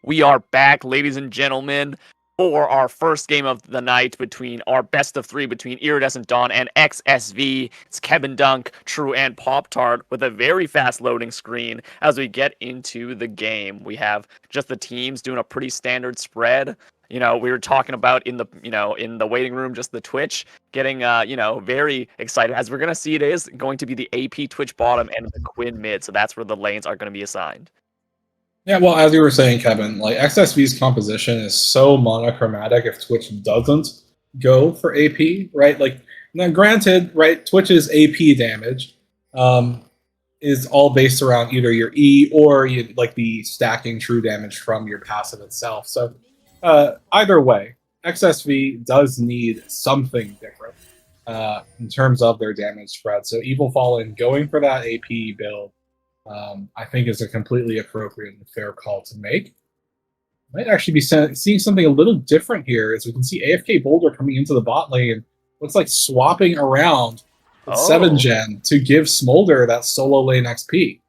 We are back, ladies and gentlemen, for our first game of the night between our best of three between Iridescent Dawn and XSV. It's Kebin Dunk, True, and Pop Tart with a very fast loading screen. As we get into the game, we have just the teams doing a pretty standard spread. We were talking about in the waiting room, just the Twitch getting, very excited. As we're going to see, it is going to be the AP Twitch bottom and the Quinn mid. So that's where the lanes are going to be assigned. Yeah, well, as you were saying, Kevin, like XSV's composition is so monochromatic if Twitch doesn't go for AP, right? Like, now granted, right, Twitch's AP damage is all based around either your E or like the stacking true damage from your passive itself. So either way, XSV does need something different in terms of their damage spread. So Evil Fallen going for that AP build I think is a completely appropriate and fair call to make. Might actually be seeing something a little different here, as we can see AFK Boulder coming into the bot lane. Looks like swapping around with 7gen to give Smolder that solo lane XP.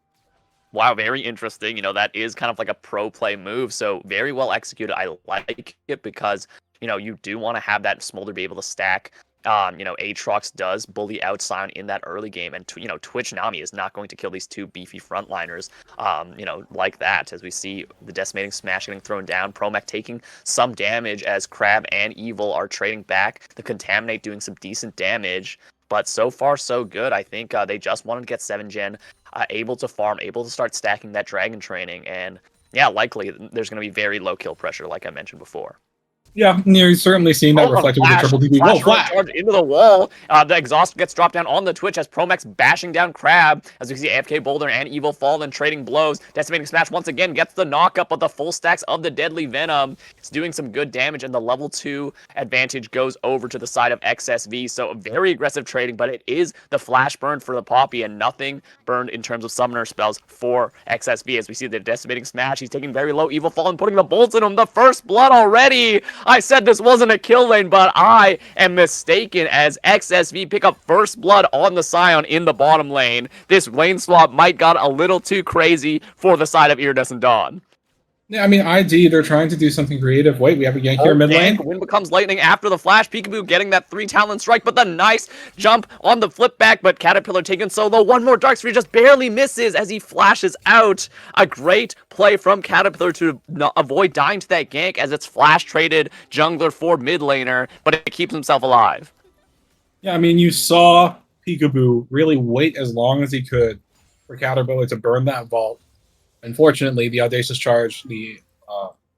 Wow, very interesting. That is kind of like a pro play move, so very well executed. I like it because, you do want to have that Smolder be able to stack. Aatrox does bully out Sion in that early game, and Twitch Nami is not going to kill these two beefy frontliners, like that. As we see the decimating smash getting thrown down, Promech taking some damage as Crab and Evil are trading back. The Contaminate doing some decent damage, but so far so good. I think they just wanted to get 7gen, able to farm, able to start stacking that dragon training, and yeah, likely there's going to be very low kill pressure, like I mentioned before. Yeah, you're certainly seeing that reflected with the triple DP. Whoa, flash! Charge into the wall. The exhaust gets dropped down on the Twitch as Promech's bashing down Crab. As we see AFK Boulder and Evil Fallen trading blows. Decimating Smash once again gets the knockup of the full stacks of the Deadly Venom. It's doing some good damage, and the level 2 advantage goes over to the side of XSV. So very aggressive trading, but it is the flash burn for the Poppy and nothing burned in terms of summoner spells for XSV. As we see the Decimating Smash, he's taking very low. Evil Fallen putting the bolts in him. The first blood already. I said this wasn't a kill lane, but I am mistaken as XSV pick up first blood on the Sion in the bottom lane. This lane swap might got a little too crazy for the side of Iridescent Dawn. Yeah, I mean, ID, they're trying to do something creative. Wait, we have a gank here mid lane. Wind becomes lightning after the flash. Peekaboo getting that 3 talent strike, but the nice jump on the flip back, but Caterpillar taking solo. One more Dark Sphere just barely misses as he flashes out. A great play from Caterpillar to avoid dying to that gank as it's flash traded jungler for mid laner, but it keeps himself alive. Yeah, I mean, you saw Peekaboo really wait as long as he could for Caterpillar to burn that vault. Unfortunately, the Audacious Charge, the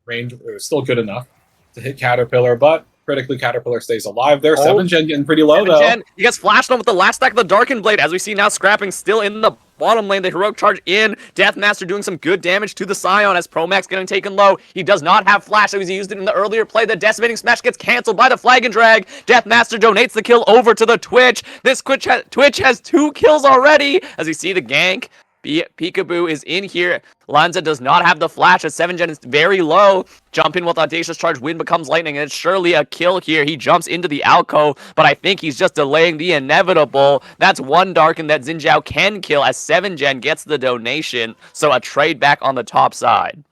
range, it was still good enough to hit Caterpillar, but critically, Caterpillar stays alive. There's 7gen getting pretty low, though. He gets flashed on with the last stack of the Darkened Blade, as we see now Scrapping still in the bottom lane. The Heroic Charge in. Deathmaster doing some good damage to the Sion as Promech's getting taken low. He does not have flash, so he used it in the earlier play. The Decimating Smash gets canceled by the Flag and Drag. Deathmaster donates the kill over to the Twitch. This Twitch has 2 kills already, as we see the gank. Peekaboo is in here. Lanza does not have the flash as 7gen is very low. Jump in with Audacious Charge. Wind becomes lightning, and it's surely a kill here. He jumps into the alcove, but I think he's just delaying the inevitable. That's one Darken that Xin Zhao can kill as 7gen gets the donation. So a trade back on the top side.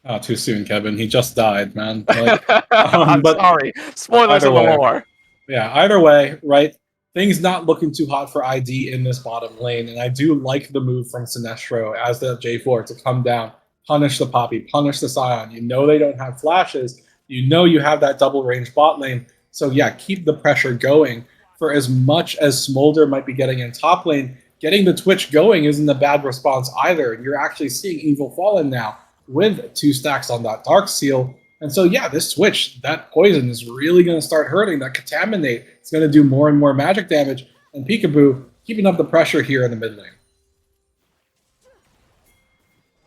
Oh, too soon, Kevin. He just died, man. Like, I'm sorry. Spoilers of the lore. Yeah, either way, right? Things not looking too hot for ID in this bottom lane, and I do like the move from Sinestro as the J4 to come down, punish the Poppy, punish the Sion. You know they don't have flashes. You know you have that double range bot lane. So yeah, keep the pressure going. For as much as Smolder might be getting in top lane, getting the Twitch going isn't a bad response either. And you're actually seeing Evil Fallen now with 2 stacks on that Dark Seal. And so, yeah, this Twitch, that poison is really going to start hurting. That Contaminate is going to do more and more magic damage. And Peekaboo keeping up the pressure here in the mid lane.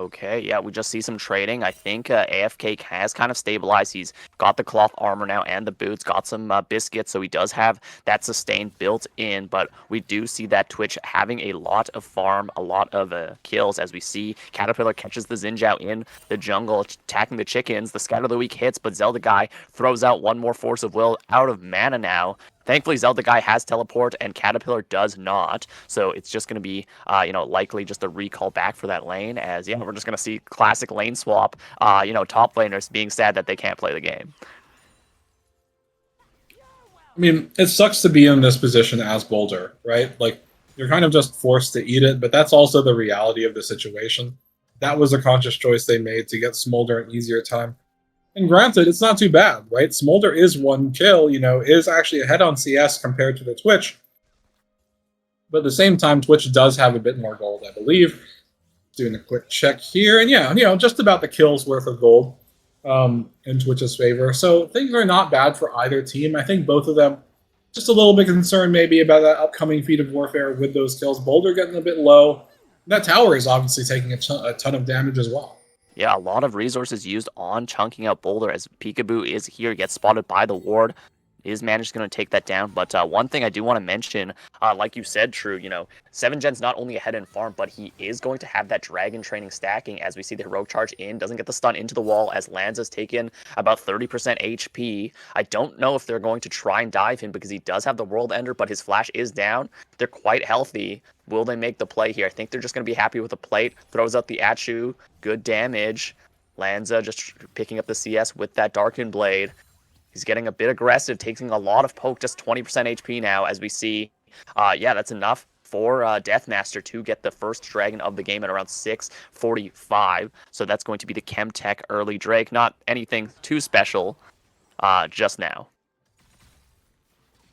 Okay, yeah, we just see some trading. I think AFK has kind of stabilized. He's got the cloth armor now and the boots, got some biscuits, so he does have that sustain built in, but we do see that Twitch having a lot of farm, a lot of kills, as we see Caterpillar catches the Xin Zhao in the jungle, attacking the chickens. The Scatter of the Weak hits, but Zelda Guy throws out one more Force of Will out of mana now. Thankfully, Zelda guy has teleport and Caterpillar does not, so it's just going to be, likely just a recall back for that lane. As yeah, we're just going to see classic lane swap. Top laners being sad that they can't play the game. I mean, it sucks to be in this position as Boulder, right? Like, you're kind of just forced to eat it, but that's also the reality of the situation. That was a conscious choice they made to get Smolder an easier time. And granted, it's not too bad, right? Smolder is 1 kill, is actually ahead on CS compared to the Twitch. But at the same time, Twitch does have a bit more gold, I believe. Doing a quick check here, and yeah, just about the kills worth of gold in Twitch's favor. So things are not bad for either team. I think both of them just a little bit concerned maybe about that upcoming feat of warfare with those kills. Boulder getting a bit low. That tower is obviously taking a ton of damage as well. Yeah, a lot of resources used on chunking out Boulder as Peekaboo is here, gets spotted by the ward. Is managed going to take that down, but one thing I do want to mention, like you said, True, 7gen's not only ahead in farm, but he is going to have that dragon training stacking as we see the heroic charge in, doesn't get the stun into the wall as Lanza's taken about 30% HP. I don't know if they're going to try and dive him because he does have the world ender, but his flash is down. They're quite healthy. Will they make the play here? I think they're just going to be happy with the plate. Throws out the Achu, good damage. Lanza just picking up the CS with that Darkened Blade. He's getting a bit aggressive, taking a lot of poke, just 20% HP now, as we see. That's enough for Deathmaster to get the first dragon of the game at around 6:45. So that's going to be the Chemtech early Drake. Not anything too special just now.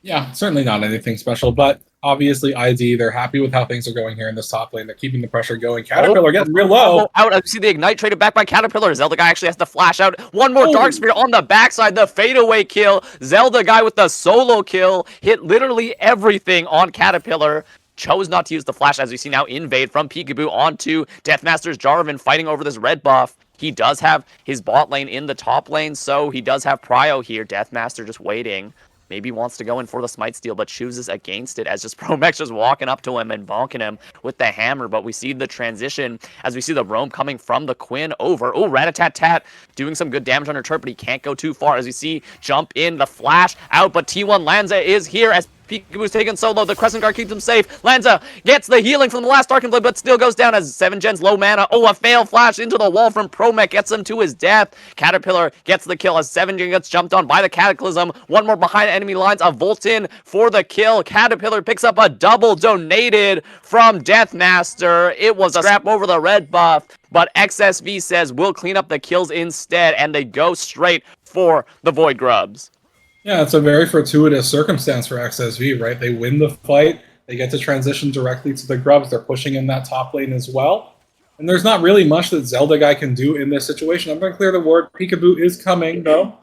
Yeah, certainly not anything special, but obviously ID, they're happy with how things are going here in this top lane. They're keeping the pressure going. Caterpillar getting real low. Out. I see the Ignite traded back by Caterpillar. Zelda guy actually has to flash out. One more Dark Spear on the backside. The fadeaway kill. Zelda guy with the solo kill. Hit literally everything on Caterpillar. Chose not to use the flash, as we see now invade from Peekaboo onto Deathmaster's Jarvan fighting over this red buff. He does have his bot lane in the top lane, so he does have Prio here. Deathmaster just waiting. Maybe wants to go in for the smite steal, but chooses against it as just Promex just walking up to him and bonking him with the hammer. But we see the transition as we see the roam coming from the Quinn over. Oh, Rat-a-tat-tat doing some good damage on her turret, but he can't go too far as we see jump in, the flash out, but T1 Lanza is here as Peekaboo's taken solo. The Crescent Guard keeps him safe. Lanza gets the healing from the last Darkened Blade, but still goes down as 7gen's low mana. Oh, a fail flash into the wall from Promech gets him to his death. Caterpillar gets the kill as 7gen gets jumped on by the Cataclysm. One more behind enemy lines. A Volt in for the kill. Caterpillar picks up a double donated from Deathmaster. It was a scrap over the red buff, but XSV says we'll clean up the kills instead, and they go straight for the Void Grubs. Yeah, it's a very fortuitous circumstance for XSV, right? They win the fight. They get to transition directly to the Grubs. They're pushing in that top lane as well. And there's not really much that Zelda guy can do in this situation. I'm going to clear the ward. Peekaboo is coming, though,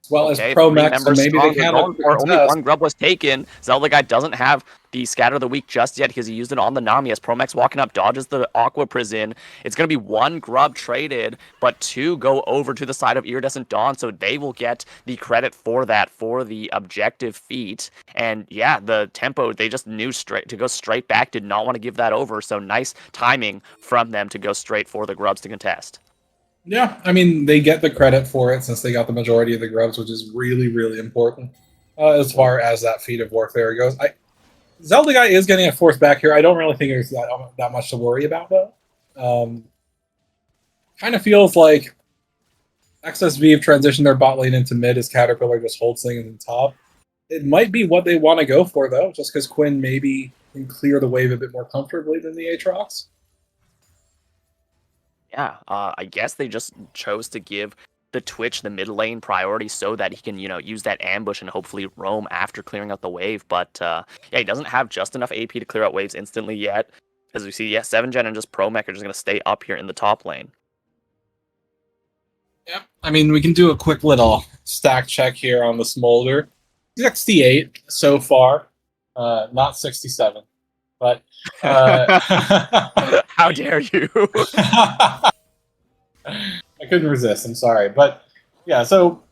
as well as Promex, so maybe they can. Only one Grub was taken. Zelda guy doesn't have the Scatter of the Week just yet because he used it on the Nami as Promex walking up, dodges the Aqua Prison. It's going to be one Grub traded, but two go over to the side of Iridescent Dawn, so they will get the credit for that, for the objective feat. And yeah, the tempo, they just knew to go straight back, did not want to give that over, so nice timing from them to go straight for the Grubs to contest. Yeah, I mean, they get the credit for it since they got the majority of the Grubs, which is really, really important as far as that feat of warfare goes. Zelda guy is getting it forced back here. I don't really think there's that much to worry about, though. Kind of feels like XSV have transitioned their bot lane into mid as Caterpillar just holds things in top. It might be what they want to go for, though, just because Quinn maybe can clear the wave a bit more comfortably than the Aatrox. Yeah, I guess they just chose to give the Twitch the mid lane priority so that he can, use that ambush and hopefully roam after clearing out the wave. But he doesn't have just enough AP to clear out waves instantly yet. As we see, 7gen and just Promech are just going to stay up here in the top lane. Yeah, I mean, we can do a quick little stack check here on the Smolder. 68 so far, not 67. But how dare you? I couldn't resist. I'm sorry, but yeah. So,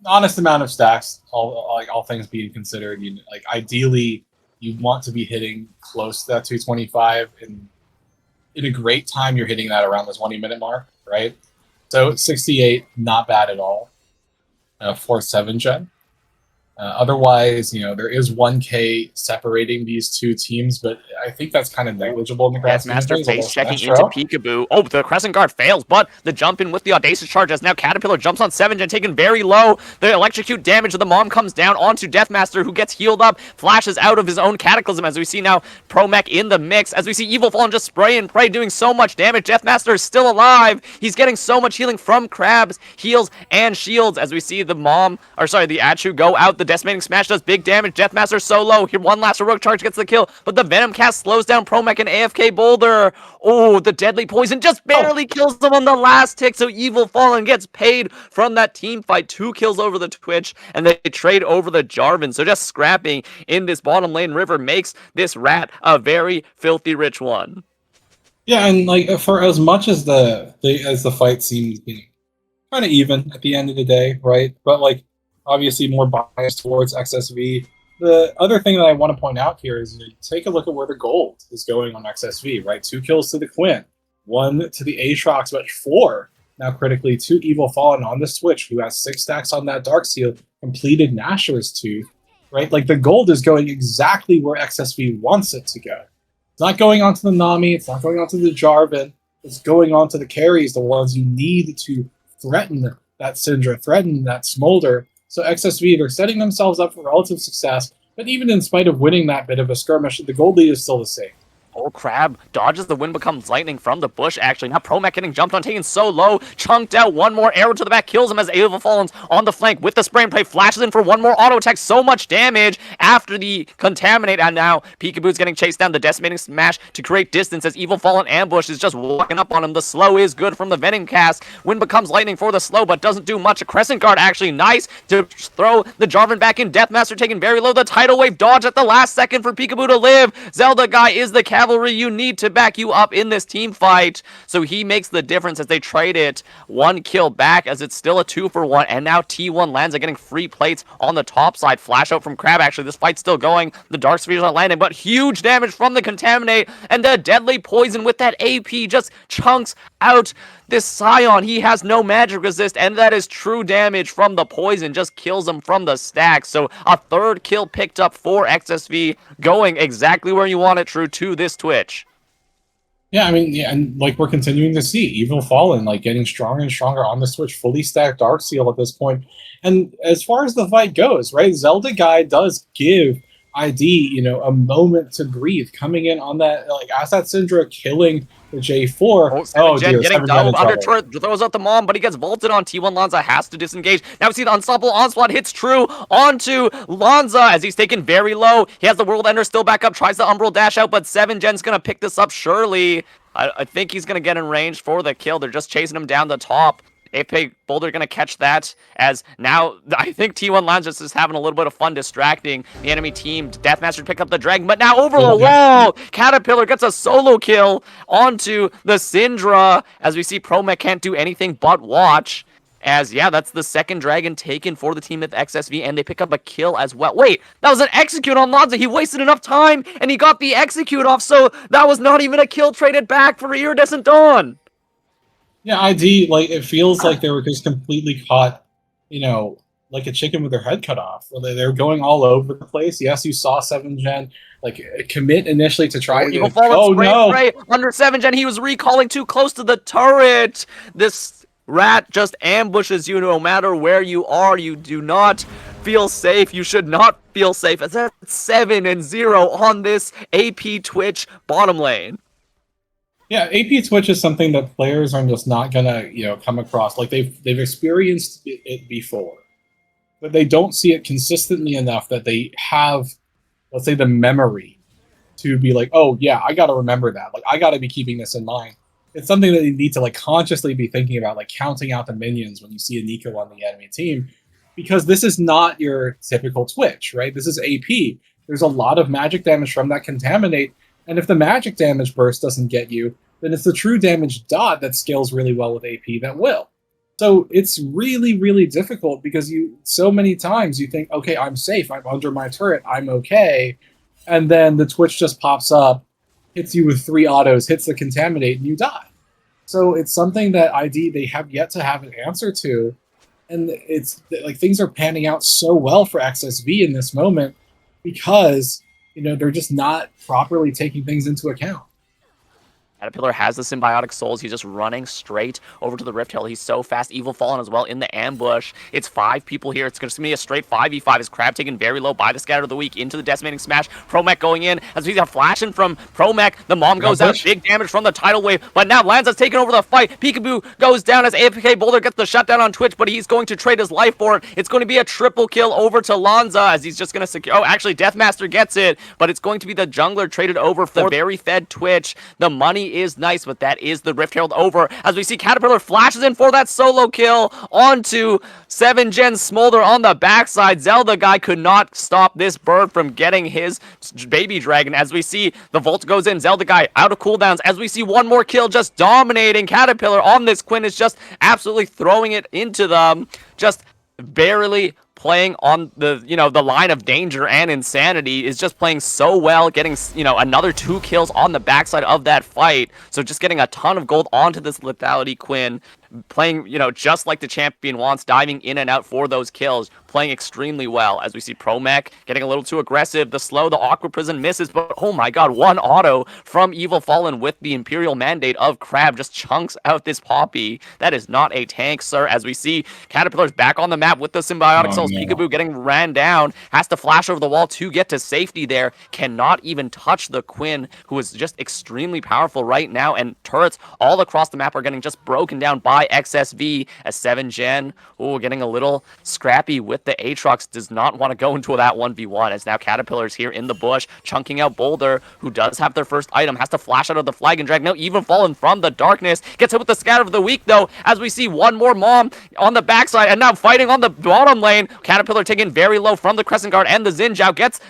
honest amount of stacks. All things being considered, ideally you want to be hitting close to that 225. In a great time, you're hitting that around the 20-minute mark, right? So 68, not bad at all for 7gen. Otherwise, there is 1K separating these two teams, but I think that's kind of negligible in the grand scheme of Deathmaster things. face checking into Peekaboo. Oh, the Crescent Guard fails, but the jump in with the Audacious Charge as now Caterpillar jumps on 7gen, taken very low. The electrocute damage of the Mom comes down onto Deathmaster, who gets healed up, flashes out of his own Cataclysm, as we see now Promech in the mix, as we see Evil Fallen just spray and pray, doing so much damage. Deathmaster is still alive. He's getting so much healing from Crabs, heals, and shields, as we see the Achu go out. The Decimating Smash does big damage. Deathmaster so low. Here, one last heroic charge gets the kill, but the Venom cast slows down Promech and AFK Boulder. Oh, the deadly poison just barely kills them on the last tick, so Evil Fallen gets paid from that team fight. 2 kills over the Twitch, and they trade over the Jarvan. So just scrapping in this bottom lane river makes this rat a very filthy rich one. Yeah, and for as much as the fight seems kind of even at the end of the day, right? But obviously more biased towards XSV. The other thing that I want to point out here is take a look at where the gold is going on XSV, right? 2 kills to the Quinn, 1 to the Aatrox, but 4 now critically to Evil Fallen on the Switch, who has 6 stacks on that Darksteel, completed Nashor's Tooth, right? The gold is going exactly where XSV wants it to go. It's not going onto the Nami, it's not going onto the Jarvan, it's going onto the carries, the ones you need to threaten that Syndra, threaten that Smolder. So XSV, they're setting themselves up for relative success, but even in spite of winning that bit of a skirmish, the gold lead is still the same. Oh, Crab dodges the wind, becomes lightning from the bush, actually. Now Promech getting jumped on, taken so low, chunked out, one more arrow to the back, kills him as Evil Fallen's on the flank with the spray and play, flashes in for one more auto attack, so much damage after the Contaminate, and now Peekaboo's getting chased down, the Decimating Smash to create distance as Evil Fallen ambush is just walking up on him. The slow is good from the Venom cast, wind becomes lightning for the slow, but doesn't do much. A Crescent Guard actually nice to throw the Jarvan back in, Deathmaster taken very low, the Tidal Wave dodge at the last second for Peekaboo to live. Zelda guy is the cavalry you need to back you up in this team fight, so he makes the difference as they trade it 1 kill back, as it's still a 2-for-1, and now T1 Lands are getting free plates on the top side. Flash out from Crab, actually, this fight's still going, the Dark Sphere's not landing, but huge damage from the Contaminate, and the deadly poison with that AP just chunks out this Scion. He has no magic resist, and that is true damage from the poison, just kills him from the stack. So a 3rd kill picked up for XSV, going exactly where you want it, True, to this Twitch. Yeah, and we're continuing to see Evil Fallen getting stronger and stronger on the Switch, fully stacked Darksteel at this point. And as far as the fight goes, right, Zelda guy does give ID, a moment to breathe, coming in on that, as that Syndra killing the J4. Oh, dear, getting doubled under turret, throws out the Mom, but he gets vaulted on. T1 Lanza has to disengage. Now we see the Unstoppable Onslaught hits True onto Lanza as he's taken very low. He has the World Ender still back up, tries the Umbral dash out, but 7gen's gonna pick this up surely. I think he's gonna get in range for the kill. They're just chasing him down the top. AP Boulder gonna catch that, as now I think T1 Lanza is just having a little bit of fun distracting the enemy team. Deathmaster pick up the Dragon, but now over the wall, Caterpillar gets a solo kill onto the Syndra, as we see Promech can't do anything but watch. As, yeah, that's the 2nd Dragon taken for the team with XSV, and they pick up a kill as well. Wait, that was an execute on Lanza. He wasted enough time, and he got the execute off, so that was not even a kill traded back for Iridescent Dawn. Yeah, ID, it feels like they were just completely caught, like a chicken with their head cut off. They're going all over the place. Yes, you saw 7gen, commit initially to try to... Oh, no! Under 7gen, he was recalling too close to the turret! This rat just ambushes you no matter where you are. You do not feel safe. You should not feel safe. As that's 7-0 on this AP Twitch bottom lane. Yeah, AP Twitch is something that players are just not gonna, come across. They've experienced it before, but they don't see it consistently enough that they have, let's say, the memory to be like, oh yeah, I gotta remember that. I gotta be keeping this in mind. It's something that you need to consciously be thinking about, counting out the minions when you see a Nico on the enemy team, because this is not your typical Twitch, right? This is AP. There's a lot of magic damage from that Contaminate. And if the magic damage burst doesn't get you, then it's the true damage dot that scales really well with AP that will. So it's really, really difficult because so many times you think, okay, I'm safe, I'm under my turret, I'm okay. And then the Twitch just pops up, hits you with 3 autos, hits the Contaminate, and you die. So it's something that ID, they have yet to have an answer to. And it's like things are panning out so well for XSV in this moment because they're just not properly taking things into account. Caterpillar has the symbiotic souls. He's just running straight over to the Rift Hill. He's so fast. Evil Fallen as well in the ambush. It's 5 people here. It's going to be a straight 5v5 as Crab taken very low by the Scatter of the Weak into the Decimating Smash. Promech going in as we got flashing from Promech. The Mom goes out. Big damage from the Tidal Wave. But now Lanza's taking over the fight. Peekaboo goes down as AFK Boulder gets the shutdown on Twitch, but he's going to trade his life for it. It's going to be a triple kill over to Lanza as he's just going to secure. Oh, actually, Deathmaster gets it, but it's going to be the jungler traded over for the very fed Twitch. The money is nice, but that is the Rift Herald over as we see Caterpillar flashes in for that solo kill onto 7gen Smolder on the backside. Zelda guy could not stop this bird from getting his baby dragon as we see the Volt goes in. Zelda guy out of cooldowns as we see one more kill just dominating Caterpillar on this. Quinn is just absolutely throwing it into them, just barely playing on the the line of danger and insanity, is just playing so well, getting another 2 kills on the backside of that fight. So just getting a ton of gold onto this lethality Quinn, playing just like the champion wants, diving in and out for those kills, playing extremely well as we see Promech getting a little too aggressive. The slow, the Aqua Prison misses, but oh my god, one auto from Evil Fallen with the Imperial Mandate of Crab just chunks out this Poppy. That is not a tank, sir, as we see Caterpillar's back on the map with the Symbiotic Souls. Peekaboo getting ran down, has to flash over the wall to get to safety there, cannot even touch the Quinn, who is just extremely powerful right now, and turrets all across the map are getting just broken down by XSV as 7gen. Ooh, getting a little scrappy with the Aatrox, does not want to go into that 1v1 as now Caterpillar's here in the bush, chunking out Boulder, who does have their first item, has to flash out of the Flag and Drag. Now Even Fallen from the darkness, gets hit with the Scatter of the Weak though, as we see one more Mom on the backside, and now fighting on the bottom lane. Caterpillar taken very low from the Crescent Guard, and the Xin gets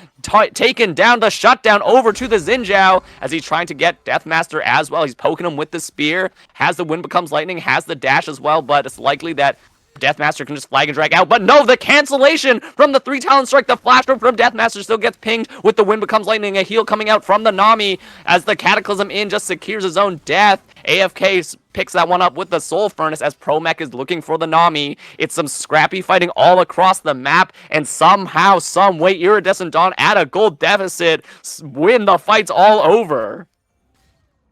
taken down. The shutdown over to the Xin as he's trying to get Deathmaster as well. He's poking him with the spear, has the Wind Becomes Lightning, has the dash as well, but it's likely that Deathmaster can just flag and drag out. But no, the cancellation from the 3 Talon Strike, the flash from Deathmaster still gets pinged with the Wind Becomes Lightning. A heal coming out from the Nami as the Cataclysm in just secures his own death. AFK picks that one up with the Soul Furnace as Promech is looking for the Nami. It's some scrappy fighting all across the map, and somehow, some way, Iridescent Dawn at a gold deficit win the fights all over.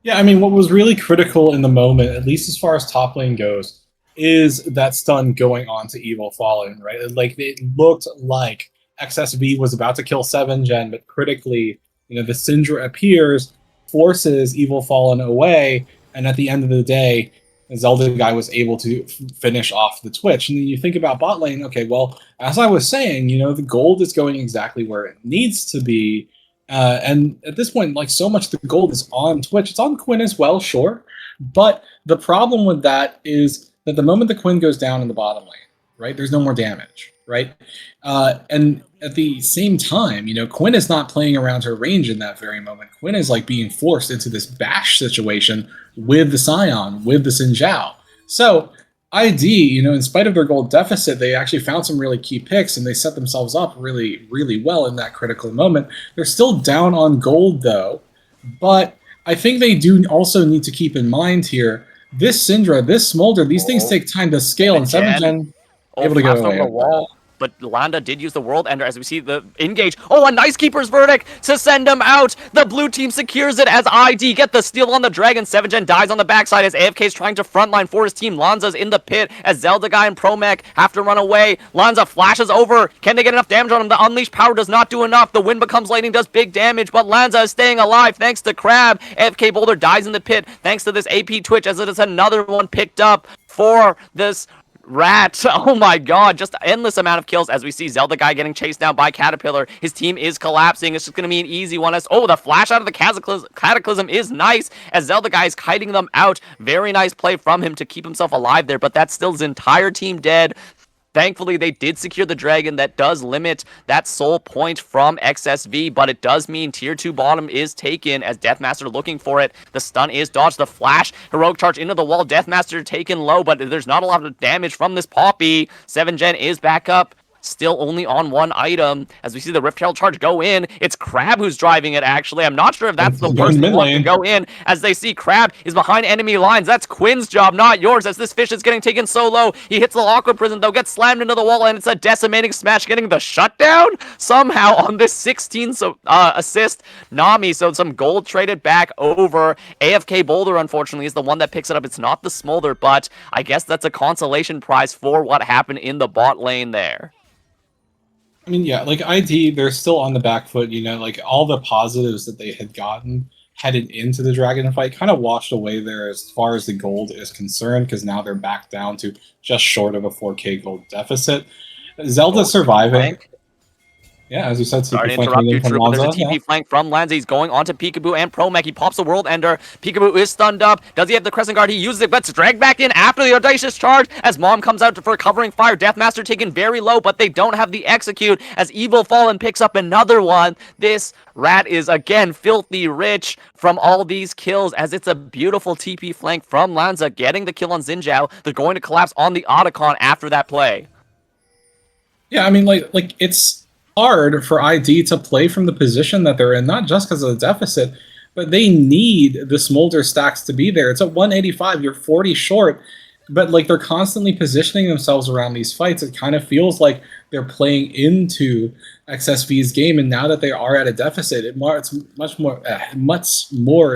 Yeah, I mean, what was really critical in the moment, at least as far as top lane goes, is that stun going on to Evil Fallen, right? Like, it looked like XSV was about to kill 7gen, but critically, the Syndra appears, forces Evil Fallen away, and at the end of the day, the Zelda guy was able to finish off the Twitch. And then you think about bot lane, okay, well, as I was saying, the gold is going exactly where it needs to be. And at this point, like, so much of the gold is on Twitch. It's on Quinn as well, sure. But the problem with that is that the moment the Quinn goes down in the bottom lane, right, there's no more damage, right? And at the same time, Quinn is not playing around her range in that very moment. Quinn is like being forced into this bash situation with the Scion, with the Xin Zhao. So ID, in spite of their gold deficit, they actually found some really key picks and they set themselves up really, really well in that critical moment. They're still down on gold though, but I think they do also need to keep in mind here, this Syndra, this Smolder, these things take time to scale, and 7gen able to go away. The wall. But Landa did use the World Ender as we see the engage. Oh, a nice Keeper's Verdict to send him out. The blue team secures it as ID get the steal on the Dragon. 7gen dies on the backside as AFK is trying to frontline for his team. Lanza's in the pit as Zelda guy and Promech have to run away. Lanza flashes over. Can they get enough damage on him? The Unleashed Power does not do enough. The Wind Becomes Lightning does big damage, but Lanza is staying alive thanks to Crab. AFK Boulder dies in the pit thanks to this AP Twitch as it is another one picked up for this Rat. Oh my god, just endless amount of kills as we see Zelda guy getting chased down by Caterpillar. His team is collapsing. It's just going to be an easy one. Oh, the flash out of the Cataclysm is nice as Zelda guy is kiting them out. Very nice play from him to keep himself alive there, but that's still his entire team dead. Thankfully, they did secure the Dragon. That does limit that soul point from XSV, but it does mean tier 2 bottom is taken as Deathmaster looking for it. The stun is dodged. The flash, heroic charge into the wall. Deathmaster taken low, but there's not a lot of damage from this Poppy. 7gen is back up. still only on one item. As we see the Rift Herald charge go in, it's Crab who's driving it, actually. I'm not sure if that's the worst one to go in, as they see Crab is behind enemy lines. That's Quinn's job, not yours, as this fish is getting taken so low. He hits the Aqua Prison, though, gets slammed into the wall, and it's a decimating smash, getting the shutdown somehow on this 16 assist Nami. So some gold traded back over. AFK Boulder, unfortunately, is the one that picks it up. It's not the Smolder, but I guess that's a consolation prize for what happened in the bot lane there. I mean, yeah, like ID, they're still on the back foot, you know, like all the positives that they had gotten headed into the Dragon fight kind of washed away there as far as the gold is concerned, because now they're back down to just short of a 4K gold deficit. Zelda surviving. Yeah, as you said, sorry to interrupt you, True, but there's a TP flank from Lanza. He's going on to Peekaboo and Promech. He pops a World Ender. Peekaboo is stunned up. Does he have the Crescent Guard? He uses it, but it's dragged back in after the audacious charge as Mom comes out for covering fire. Deathmaster taken very low, but they don't have the execute as Evil Fallen picks up another one. This rat is, again, filthy rich from all these kills, as it's a beautiful TP flank from Lanza getting the kill on Xin Zhao. They're going to collapse on the Otacon after that play. Yeah, I mean, like it's hard for ID to play from the position that they're in, not just because of the deficit, but they need the Smolder stacks to be there. It's at 185, you're 40 short, but like they're constantly positioning themselves around these fights. It kind of feels like they're playing into XSV's game, and now that they are at a deficit, it's much more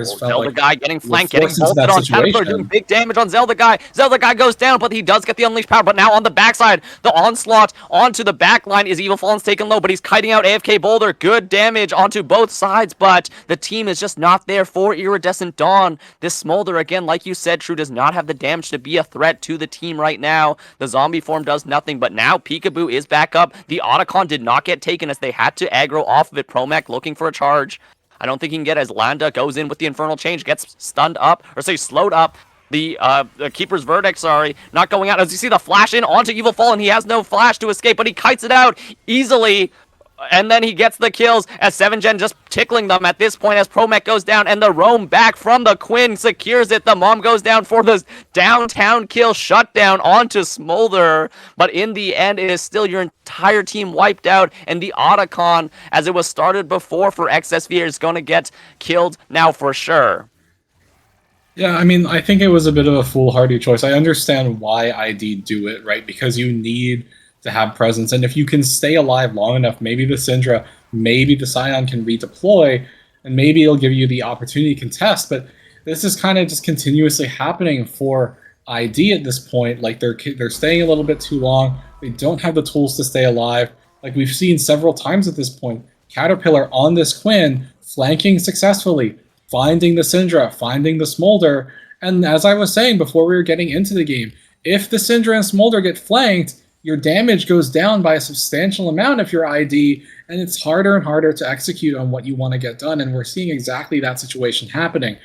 is felt Zelda like guy getting flanked, getting bolted on Caterpillar, doing big damage on Zelda guy. Zelda guy goes down, but he does get the unleashed power. But now on the backside, the onslaught onto the back line is Evil Fallen's taken low, but he's kiting out AFK Boulder. Good damage onto both sides, but the team is just not there for Iridescent Dawn. This Smolder, again, like you said, True, does not have the damage to be a threat to the team right now. The zombie form does nothing, but now Peekaboo is back up. The Otacon did not get taken as they had to aggro off of it. Promech looking for a charge. I don't think he can get as Landa goes in with the Infernal Change, gets stunned up, or say slowed up. The Keeper's Verdict, not going out. As you see the flash in onto Evil Fallen, he has no flash to escape, but he kites it out easily. And then he gets the kills as 7gen just tickling them at this point as Promech goes down, and the roam back from the Quinn secures it. The Mom goes down for the downtown kill shutdown onto Smolder, but in the end it is still your entire team wiped out, and the Otacon, as it was started before for XSV, is going to get killed now for sure. Yeah, I mean, I think it was a bit of a foolhardy choice. I understand why ID do it, right? Because you need to have presence, and if you can stay alive long enough, maybe the Syndra, maybe the Scion can redeploy, and maybe it'll give you the opportunity to contest. But this is kind of just continuously happening for ID at this point. Like they're staying a little bit too long. They don't have the tools to stay alive. Like we've seen several times at this point, Caterpillar on this Quinn flanking successfully, finding the Syndra, finding the Smolder, and as I was saying before we were getting into the game, if the Syndra and Smolder get flanked, your damage goes down by a substantial amount if you're ID, and it's harder and harder to execute on what you want to get done, and we're seeing exactly that situation happening.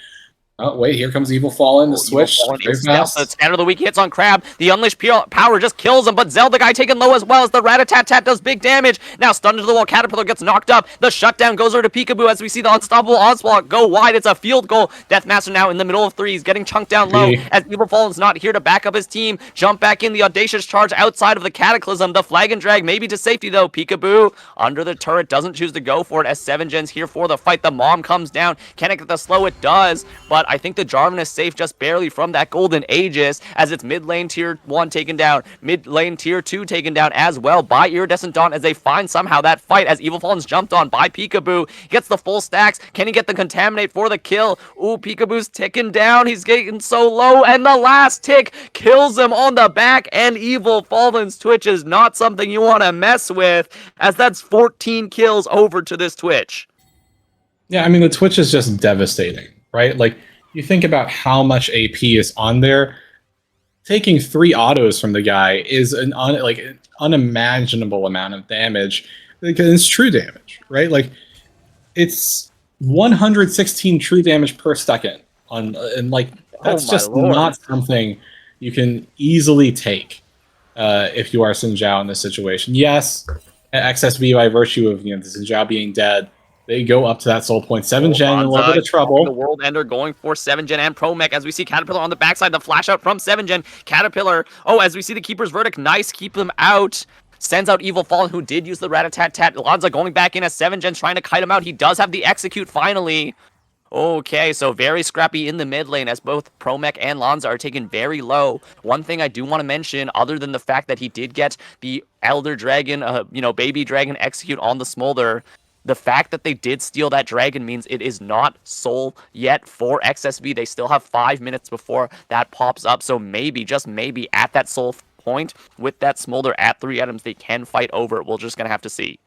Oh, wait, here comes Evil Fallen, the switch. The scatter of the weak hits on Crab. The unleashed power just kills him, but Zelda guy taken low as well as the Rat-a-tat-tat does big damage. Now stunned into the wall, Caterpillar gets knocked up. The shutdown goes over to Peekaboo as we see the unstoppable onslaught go wide. It's a field goal. Deathmaster now in the middle of threes, getting chunked down low as Evil Fallen's not here to back up his team. Jump back in the audacious charge outside of the Cataclysm. The flag and drag maybe to safety though. Peekaboo under the turret doesn't choose to go for it as 7gen's here for the fight. The Mom comes down. Can it get the slow? It does, but I think the Jarvan is safe just barely from that Golden Aegis as it's mid lane tier 1 taken down, mid lane tier 2 taken down as well by Iridescent Dawn as they find somehow that fight as Evil Fallen's jumped on by Peekaboo. He gets the full stacks. Can he get the Contaminate for the kill? Ooh, Peekaboo's ticking down. He's getting so low, and the last tick kills him on the back, and Evil Fallen's Twitch is not something you want to mess with, as that's 14 kills over to this Twitch. Yeah, I mean, the Twitch is just devastating, right? Like, you think about how much AP is on there. Taking 3 autos from the guy is an unimaginable amount of damage. It's true damage, right? Like it's 116 true damage per second and like that's just not something you can easily take if you are Xin Zhao in this situation. Yes, XSV by virtue of the Xin Zhao being dead, they go up to that soul point. 7gen in a little bit of trouble. The World Ender going for 7gen and Promech as we see Caterpillar on the backside. The flash out from 7gen. Caterpillar, as we see the Keeper's Verdict. Nice, keep them out. sends out Evil Fallen, who did use the rat-a-tat-tat. Lanza going back in as 7gen's trying to kite him out. He does have the execute finally. Okay, so very scrappy in the mid lane as both Promech and Lanza are taken very low. One thing I do want to mention, other than the fact that he did get the Elder Dragon, Baby Dragon execute on the Smolder, the fact that they did steal that dragon means it is not soul yet for XSV. They still have 5 minutes before that pops up, so maybe, just maybe, at that soul point, with that Smolder at 3 items, they can fight over it. We're just going to have to see.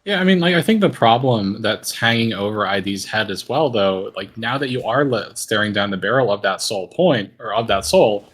Yeah, I mean, like, I think the problem that's hanging over ID's head as well, though, like, now that you are staring down the barrel of that soul point, or of that soul,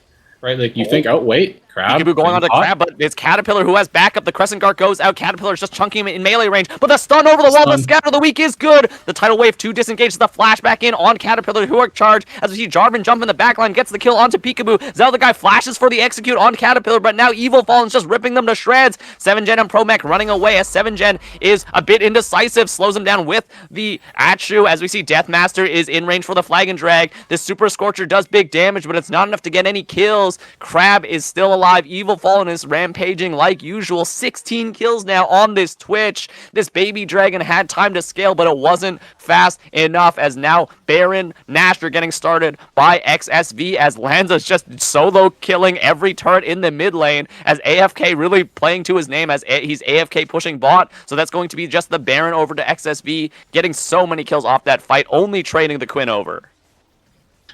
right, like, you think, oh, wait, Crab. Peekaboo going on to Crab, but it's Caterpillar who has backup. The Crescent Guard goes out. Caterpillar's just chunking him in melee range, but the stun over the wall, the scatter of the weak is good. The Tidal Wave 2 disengages the flashback in on Caterpillar, who are charged, as we see Jarvan jump in the backline, gets the kill onto Peekaboo. Zelda guy flashes for the execute on Caterpillar, but now Evil Fallen's just ripping them to shreds. 7gen and Promech running away as 7gen is a bit indecisive, slows him down with the Achu, as we see Deathmaster is in range for the Flag and Drag. This Super Scorcher does big damage, but it's not enough to get any kills. Crab is still alive. Evil Fallen is rampaging like usual. 16 kills now on this Twitch. This Baby Dragon had time to scale, but it wasn't fast enough, as now Baron Nash are getting started by XSV, as Lanza's just solo killing every turret in the mid lane, as AFK really playing to his name, as he's AFK pushing bot. So that's going to be just the Baron over to XSV, getting so many kills off that fight, only trading the Quinn over.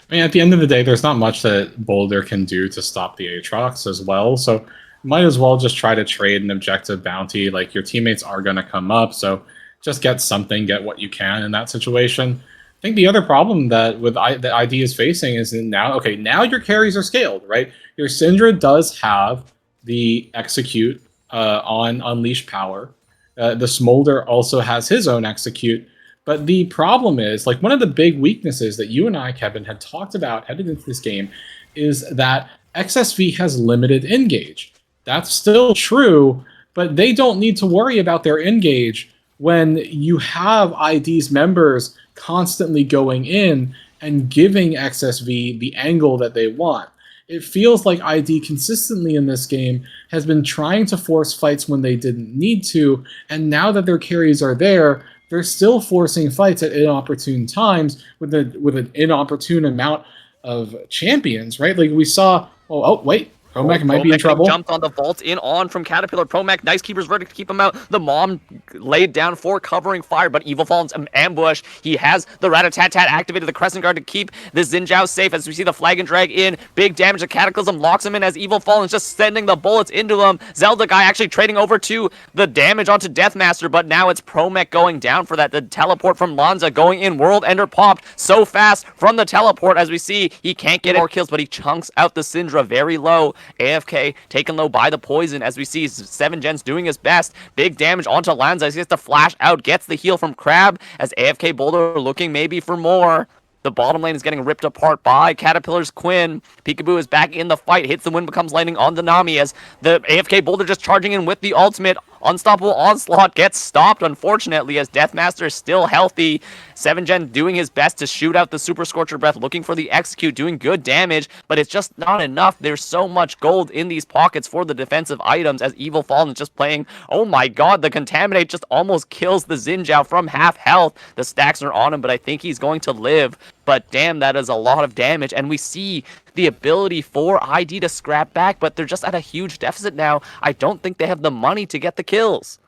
I mean, at the end of the day, there's not much that Boulder can do to stop the Aatrox as well, so might as well just try to trade an objective bounty. Like, your teammates are going to come up, so just get something, get what you can in that situation. I think the other problem that that ID is facing is now your carries are scaled, right? Your Syndra does have the execute on Unleash Power. The Smolder also has his own execute. But the problem is, like, one of the big weaknesses that you and I, Kevin, had talked about headed into this game is that XSV has limited engage. That's still true, but they don't need to worry about their engage when you have ID's members constantly going in and giving XSV the angle that they want. It feels like ID consistently in this game has been trying to force fights when they didn't need to, and now that their carries are there, they're still forcing fights at inopportune times with an inopportune amount of champions, right? Like we saw, wait, Promech might be in trouble. Jumped on the vault in on from Caterpillar. Promech, nice keeper's verdict to keep him out. The Mom laid down for covering fire, but Evil Fallen's ambush. He has the Rat-a-tat-tat activated, the Crescent Guard to keep the Xin Zhao safe, as we see the Flag and Drag in. Big damage. The Cataclysm locks him in as Evil Fallen's just sending the bullets into him. Zelda guy actually trading over to the damage onto Deathmaster, but now it's Promech going down for that. The teleport from Lanza going in. World Ender popped so fast from the teleport, as we see he can't get more kills, but he chunks out the Syndra very low. AFK taken low by the poison, as we see 7gen's doing his best. Big damage onto Lanza as he gets the flash out, gets the heal from Crab, as AFK Boulder looking maybe for more. The bottom lane is getting ripped apart by Caterpillar's Quinn. Peekaboo is back in the fight, hits the wind, becomes lightning on the Nami, as the AFK Boulder just charging in with the ultimate. Unstoppable Onslaught gets stopped, unfortunately, as Deathmaster is still healthy. 7gen doing his best to shoot out the Super Scorcher Breath, looking for the execute, doing good damage, but it's just not enough. There's so much gold in these pockets for the defensive items, as Evil Fallen is just playing. Oh my god, the Contaminate just almost kills the Xin Zhao from half health. The stacks are on him, but I think he's going to live. But damn, that is a lot of damage, and we see the ability for ID to scrap back, but they're just at a huge deficit now. I don't think they have the money to get the kills.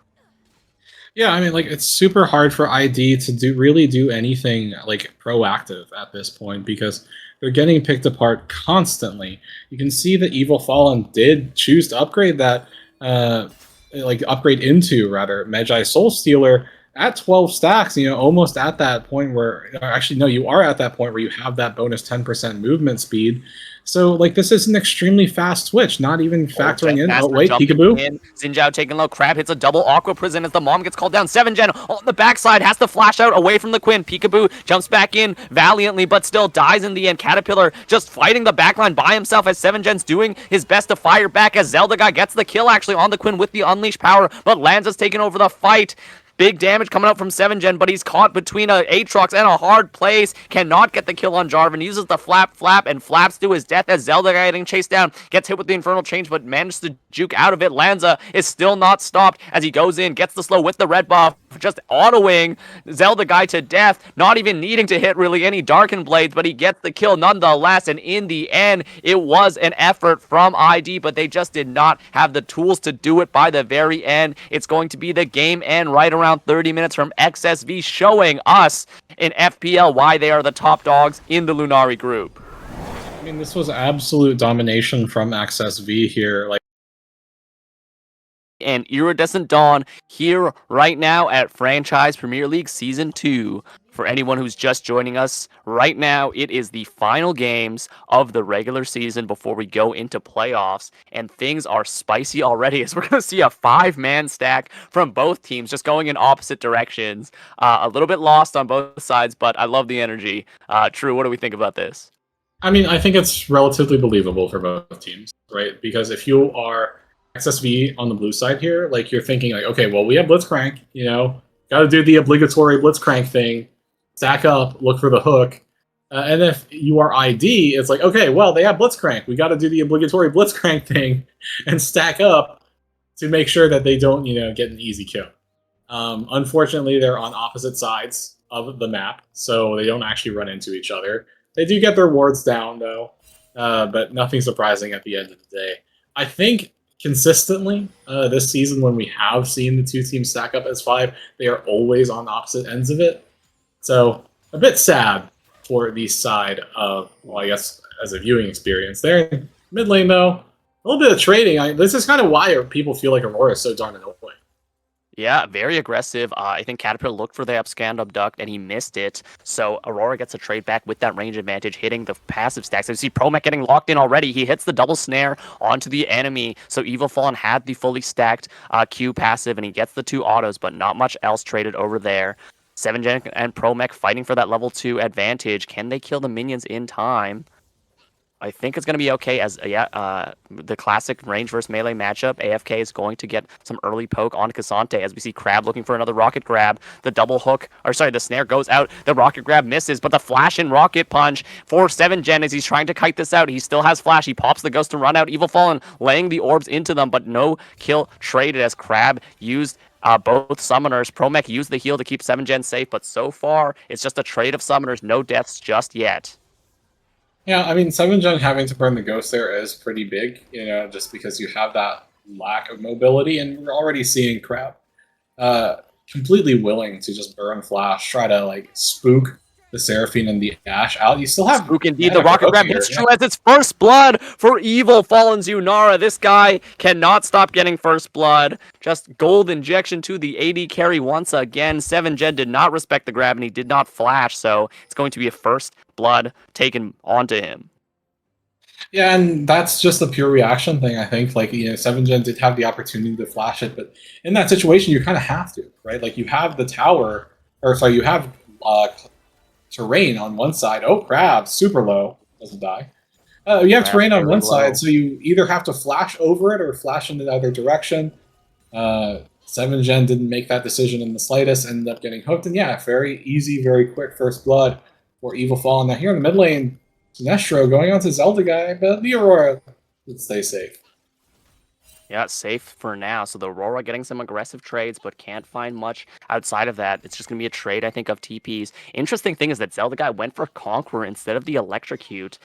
Yeah, I mean, like, it's super hard for ID to really do anything, like, proactive at this point, because they're getting picked apart constantly. You can see that Evil Fallen did choose to upgrade that, upgrade into, Magi Soul Stealer at 12 stacks, almost at that point where, actually, no, you are at that point where you have that bonus 10% movement speed. So, like, this is an extremely fast switch, not even factoring in. Oh, wait, Peekaboo. Xin Zhao taking low. Crab hits a double Aqua Prison as the Mom gets called down. 7gen on the backside has to flash out away from the Quinn. Peekaboo jumps back in valiantly, but still dies in the end. Caterpillar just fighting the backline by himself as 7gen's doing his best to fire back, as Zelda guy gets the kill actually on the Quinn with the Unleash Power, but Lanza's taking over the fight. Big damage coming out from 7gen, but he's caught between a Aatrox and a hard place. Cannot get the kill on Jarvan. Uses the flap and flaps to his death as Zelda getting chased down. Gets hit with the Infernal Change, but manages to juke out of it. Lanza is still not stopped as he goes in, gets the slow with the red buff, just autoing Zelda guy to death, not even needing to hit really any Darken Blades, but he gets the kill nonetheless, and in the end, it was an effort from ID, but they just did not have the tools to do it by the very end. It's going to be the game end right around 30 minutes from XSV, showing us in FPL why they are the top dogs in the Lunari group. I mean, this was absolute domination from XSV here. Like, and Iridescent Dawn here right now at Franchise Premier League Season 2. For anyone who's just joining us right now, it is the final games of the regular season before we go into playoffs, and things are spicy already as we're going to see a 5-man stack from both teams just going in opposite directions. A little bit lost on both sides, but I love the energy. True, what do we think about this? I mean, I think it's relatively believable for both teams, right? Because if you are XSV on the blue side here, like you're thinking like, okay, well, we have Blitzcrank, you know, got to do the obligatory Blitzcrank thing, stack up, look for the hook. And if you are ID, it's like, okay, well, they have Blitzcrank. We got to do the obligatory Blitzcrank thing and stack up to make sure that they don't, you know, get an easy kill. Unfortunately, they're on opposite sides of the map, so they don't actually run into each other. They do get their wards down, though, but nothing surprising at the end of the day. I think consistently this season, when we have seen the two teams stack up as 5, they are always on opposite ends of it. So a bit sad for the side of, well, I guess as a viewing experience. There in mid lane, though, a little bit of trading. This is kind of why people feel like Aurora is so darn annoying. Yeah, very aggressive. I think Caterpillar looked for the upscan abduct and he missed it. So Aurora gets a trade back with that range advantage, hitting the passive stacks. So you see Promech getting locked in already. He hits the double snare onto the enemy. So Evil Fallen had the fully stacked Q passive and he gets the 2 autos, but not much else traded over there. 7gen and Promech fighting for that level 2 advantage. Can they kill the minions in time? I think it's going to be okay as, the classic range versus melee matchup. AFK is going to get some early poke on Cassante as we see Crab looking for another rocket grab. The double hook, or sorry, the snare goes out. The rocket grab misses, but the flash and rocket punch for 7gen as he's trying to kite this out. He still has flash. He pops the ghost to run out. Evil Fallen laying the orbs into them, but no kill traded as Crab used both summoners. Promech used the heal to keep 7gen safe, but so far it's just a trade of summoners. No deaths just yet. Yeah, I mean, 7gen having to burn the ghost there is pretty big, you know, just because you have that lack of mobility, and we're already seeing Crab completely willing to just burn flash, try to like spook the Seraphine and the Ashe out. You still have spook indeed. The rocket grab hits true as it's first blood for Evil Fallen's Yunara. This guy cannot stop getting first blood. Just gold injection to the AD carry once again. 7gen did not respect the grab and he did not flash, so it's going to be a first blood taken onto him. Yeah, and that's just a pure reaction thing, I think. Like, you know, 7gen did have the opportunity to flash it, but in that situation, you kind of have to, right? Like, you have the tower, or sorry, you have terrain on one side. Oh, Crab, super low, doesn't die. You have terrain on one side, so you either have to flash over it or flash in the other direction. 7gen didn't make that decision in the slightest, ended up getting hooked, and yeah, very easy, very quick first blood for Evil Fallen. Now here in the mid lane, Sinestro going on to Zelda guy, but the Aurora would stay safe. Yeah, safe for now. So the Aurora getting some aggressive trades, but can't find much outside of that. It's just going to be a trade, I think, of TPs. Interesting thing is that Zelda guy went for Conqueror instead of the Electrocute.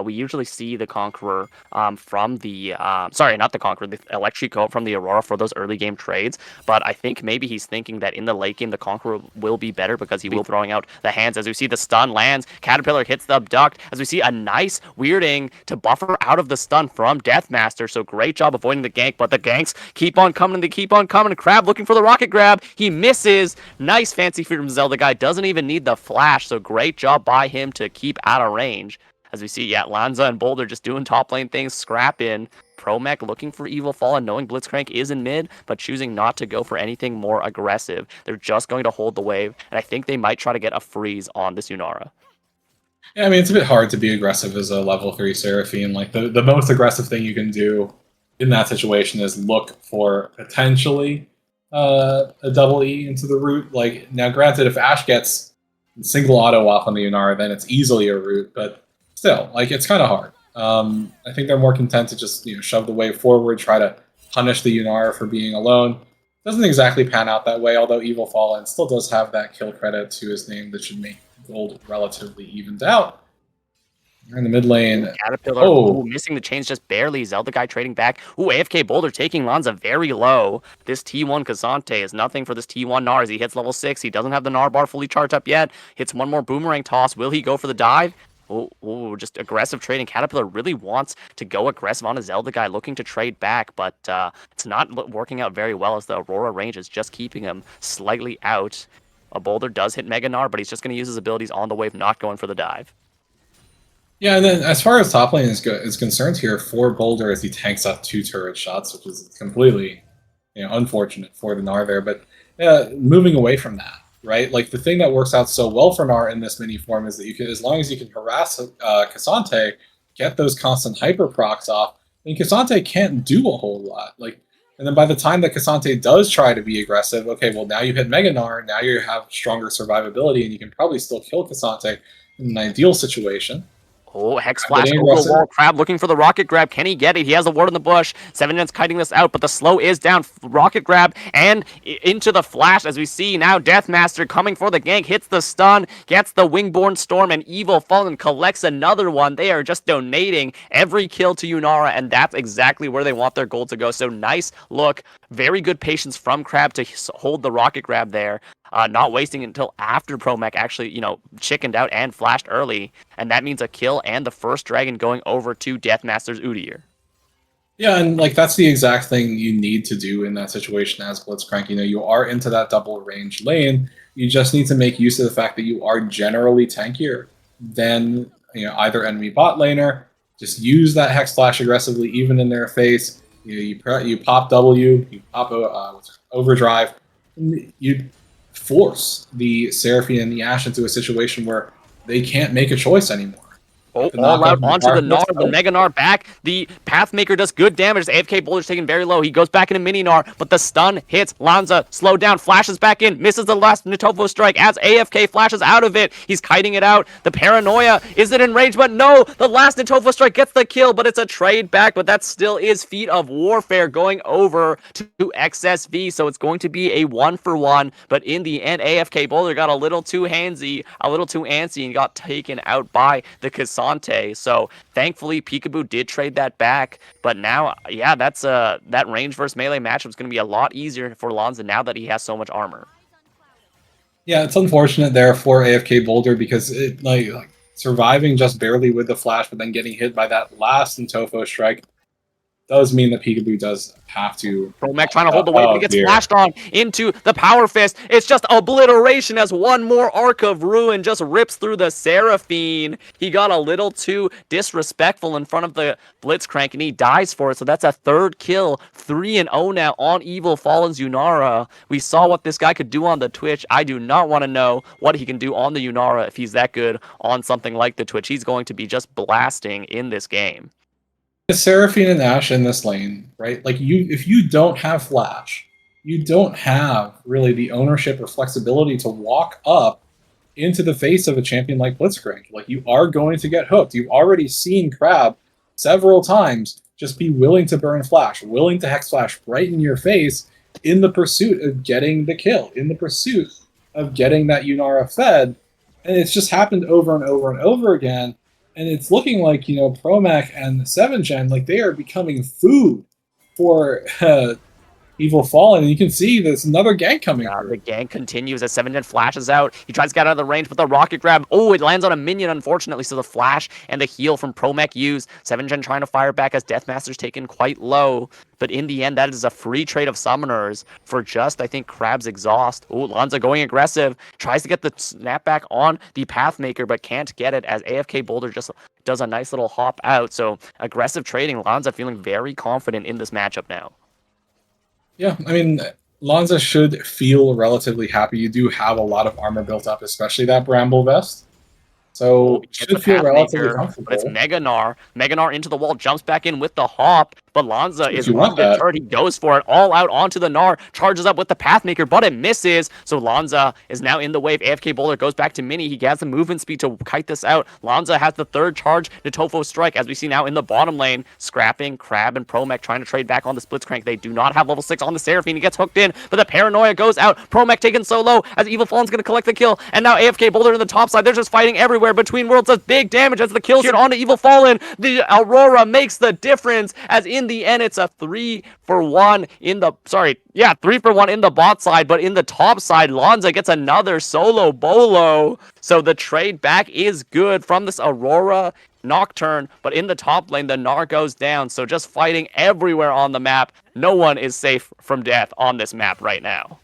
We usually see the Conqueror from the... sorry, not the Conqueror, the Electrocute from the Aurora for those early game trades. But I think maybe he's thinking that in the late game, the Conqueror will be better because he will be throwing out the hands. As we see the stun lands, Caterpillar hits the abduct. As we see a nice weirding to buffer out of the stun from Deathmaster. So great job avoiding the gank, but the ganks keep on coming and they keep on coming. Crab looking for the rocket grab. He misses. Nice fancy feed from Zelda guy. Doesn't even need the flash. So great job by him to keep out of range. As we see, yeah, Lanza and Boulder just doing top lane things, scrap in. Promech looking for Evil Fallen, knowing Blitzcrank is in mid, but choosing not to go for anything more aggressive. They're just going to hold the wave, and I think they might try to get a freeze on this Yunara. Yeah, I mean, it's a bit hard to be aggressive as a level 3 Seraphine. Like, the most aggressive thing you can do in that situation is look for potentially a double E into the root. Like, now, granted, if Ash gets single auto off on the Yunara, then it's easily a root, but still, like, it's kind of hard. I think they're more content to just shove the wave forward, try to punish the Yunara for being alone. Doesn't exactly pan out that way, although Evil Fallen still does have that kill credit to his name that should make gold relatively evened out. In the mid lane. Caterpillar, ooh, missing the chains just barely. Zelda guy trading back. Ooh, AFK Boulder taking Lanza very low. This T1 Kazante is nothing for this T1 Gnar as he hits level 6. He doesn't have the Gnar bar fully charged up yet. Hits one more boomerang toss. Will he go for the dive? Oh, just aggressive trading. Caterpillar really wants to go aggressive on a Zelda guy, looking to trade back, but it's not working out very well as the Aurora range is just keeping him slightly out. A Boulder does hit Mega Gnar, but he's just going to use his abilities on the wave, not going for the dive. Yeah, and then as far as top lane is concerned here, for Boulder as he tanks up 2 turret shots, which is completely unfortunate for the Gnar there. But moving away from that, right? Like, the thing that works out so well for Gnar in this mini form is that you can, as long as you can harass K'Sante, get those constant hyper procs off, then K'Sante can't do a whole lot. Like, and then by the time that K'Sante does try to be aggressive, okay, well, now you hit Mega Gnar, now you have stronger survivability, and you can probably still kill K'Sante in an ideal situation. Oh, Hex Flash over the wall. Crab looking for the Rocket Grab. Can he get it? He has a ward in the bush. 7gen's kiting this out, but the slow is down. Rocket Grab and into the Flash as we see now Deathmaster coming for the gank. Hits the stun, gets the Wingborn Storm, and Evil Fallen collects another one. They are just donating every kill to Yunara, and that's exactly where they want their gold to go. So nice look. Very good patience from Crab to hold the Rocket Grab there. Not wasting it until after Promech actually, chickened out and flashed early. And that means a kill and the first dragon going over to Deathmaster's Udyr. Yeah, and like, that's the exact thing you need to do in that situation as Blitzcrank. You are into that double range lane. You just need to make use of the fact that you are generally tankier than either enemy bot laner. Just use that Hex Flash aggressively, even in their face. You pop W, you pop Overdrive. You force the Seraphine and the Ashe into a situation where they can't make a choice anymore. Oh, all out onto the Gnar, the Mega Gnar back. The Pathmaker does good damage. AFK Boulder's taken very low. He goes back into Mini Gnar, but the stun hits Lanza. Slowed down, flashes back in, misses the last Nitofo strike as AFK flashes out of it. He's kiting it out. The Paranoia, is it in range? But no, the last Nitofo strike gets the kill, but it's a trade back, but that still is Feat of Warfare going over to XSV, so it's going to be a 1-for-1, but in the end, AFK Boulder got a little too handsy, a little too antsy, and got taken out by the K'Sante. So thankfully Peekaboo did trade that back, but now that's that range versus melee matchup is going to be a lot easier for Lanza now that he has so much armor. Yeah, it's unfortunate there for AFK Boulder because it like surviving just barely with the flash, but then getting hit by that last Nitofo strike does mean that Peekaboo does have to. Promech trying to hold the wave, but he gets flashed on into the Power Fist. It's just obliteration as one more Arc of Ruin just rips through the Seraphine. He got a little too disrespectful in front of the Blitzcrank, and he dies for it. So that's a third kill, 3-0 now on Evil Fallen's Yunara. We saw what this guy could do on the Twitch. I do not want to know what he can do on the Yunara if he's that good on something like the Twitch. He's going to be just blasting in this game. Seraphine and Ashe in this lane, right? Like, if you don't have flash, you don't have really the ownership or flexibility to walk up into the face of a champion like Blitzcrank. Like, you are going to get hooked. You've already seen Crab several times just be willing to burn flash, willing to Hex Flash right in your face in the pursuit of getting the kill, in the pursuit of getting that Yunara fed. And it's just happened over and over and over again. And it's looking like, Promech and 7gen, like, they are becoming food for Evil Fallen. And you can see there's another gank coming through. The gank continues as 7gen flashes out. He tries to get out of the range, but the Rocket Grab, it lands on a minion, unfortunately. So the flash and the heal from Promech used. 7gen trying to fire back as Deathmaster's taken quite low. But in the end, that is a free trade of summoners for just, I think, Crab's exhaust. Lanza going aggressive. Tries to get the snapback on the Pathmaker, but can't get it as AFK Boulder just does a nice little hop out. So aggressive trading. Lanza feeling very confident in this matchup now. Yeah, I mean, Lanza should feel relatively happy. You do have a lot of armor built up, especially that Bramble Vest. So should feel relatively comfortable. But it's Mega Gnar. Mega Gnar into the wall, jumps back in with the hop. But Lanza If is you want that. undeterred. He goes for it all out onto the Gnar, charges up with the Pathmaker, but it misses. So Lanza is now in the wave. AFK Boulder goes back to Mini. He has the movement speed to kite this out. Lanza has the third charge to Tofo Strike, as we see now in the bottom lane. Scrapping, Crab, and Promech trying to trade back on the Blitzcrank. They do not have level 6 on the Seraphine. He gets hooked in, but the Paranoia goes out. Promech taken solo as Evil Fallen's going to collect the kill. And now AFK Boulder in the top side. They're just fighting everywhere. Between Worlds does big damage as the kill shot onto Evil Fallen. The Aurora makes the difference, as in the end it's a 3-for-1 in the 3-for-1 in the bot side, but in the top side Lanza gets another solo bolo. So the trade back is good from this Aurora Nocturne, but in the top lane the Gnar goes down. So just fighting everywhere on the map. No one is safe from death on this map right now.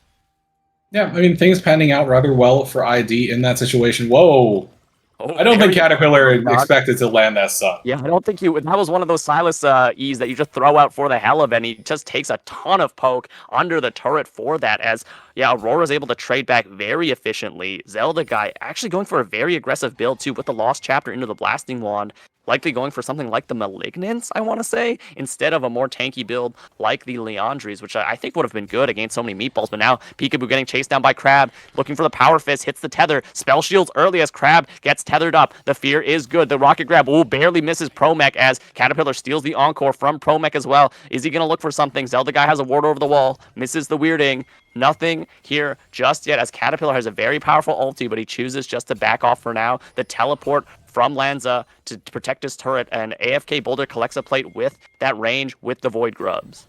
Yeah, I mean, things panning out rather well for ID in that situation. Whoa! Oh, I don't think Caterpillar not expected to land that sub. Yeah, I don't think that was one of those Silas E's that you just throw out for the hell of it, and he just takes a ton of poke under the turret for that, as, yeah, Aurora's able to trade back very efficiently. Zelda guy actually going for a very aggressive build, too, with the Lost Chapter into the Blasting Wand. Likely going for something like the Malignance, I want to say, instead of a more tanky build like the Leandries, which I think would have been good against so many meatballs. But now Peekaboo getting chased down by Crab, looking for the Power Fist, hits the tether, spell shields early as Crab gets tethered up. The fear is good. The Rocket Grab, barely misses Promech as Caterpillar steals the Encore from Promech as well. Is he going to look for something? Zelda guy has a ward over the wall, misses the weirding. Nothing here just yet, as Caterpillar has a very powerful ulti, but he chooses just to back off for now. The teleport from Lanza to protect his turret, and AFK Boulder collects a plate with that range with the Void Grubs.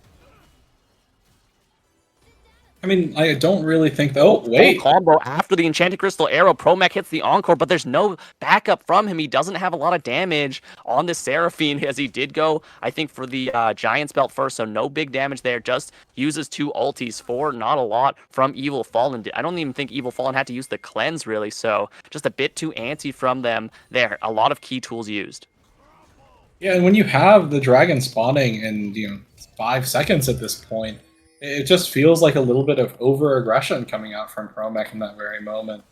I mean, I don't really think though. Wait, full combo after the Enchanted Crystal Arrow. Promech hits the Encore, but there's no backup from him. He doesn't have a lot of damage on the Seraphine, as he did go, I think, for the Giant's Belt first, so no big damage there. Just uses 2 ultis for not a lot from Evil Fallen. I don't even think Evil Fallen had to use the cleanse, really, so just a bit too antsy from them there. A lot of key tools used. Yeah, and when you have the dragon spawning in 5 seconds at this point, it just feels like a little bit of over-aggression coming out from Promech in that very moment.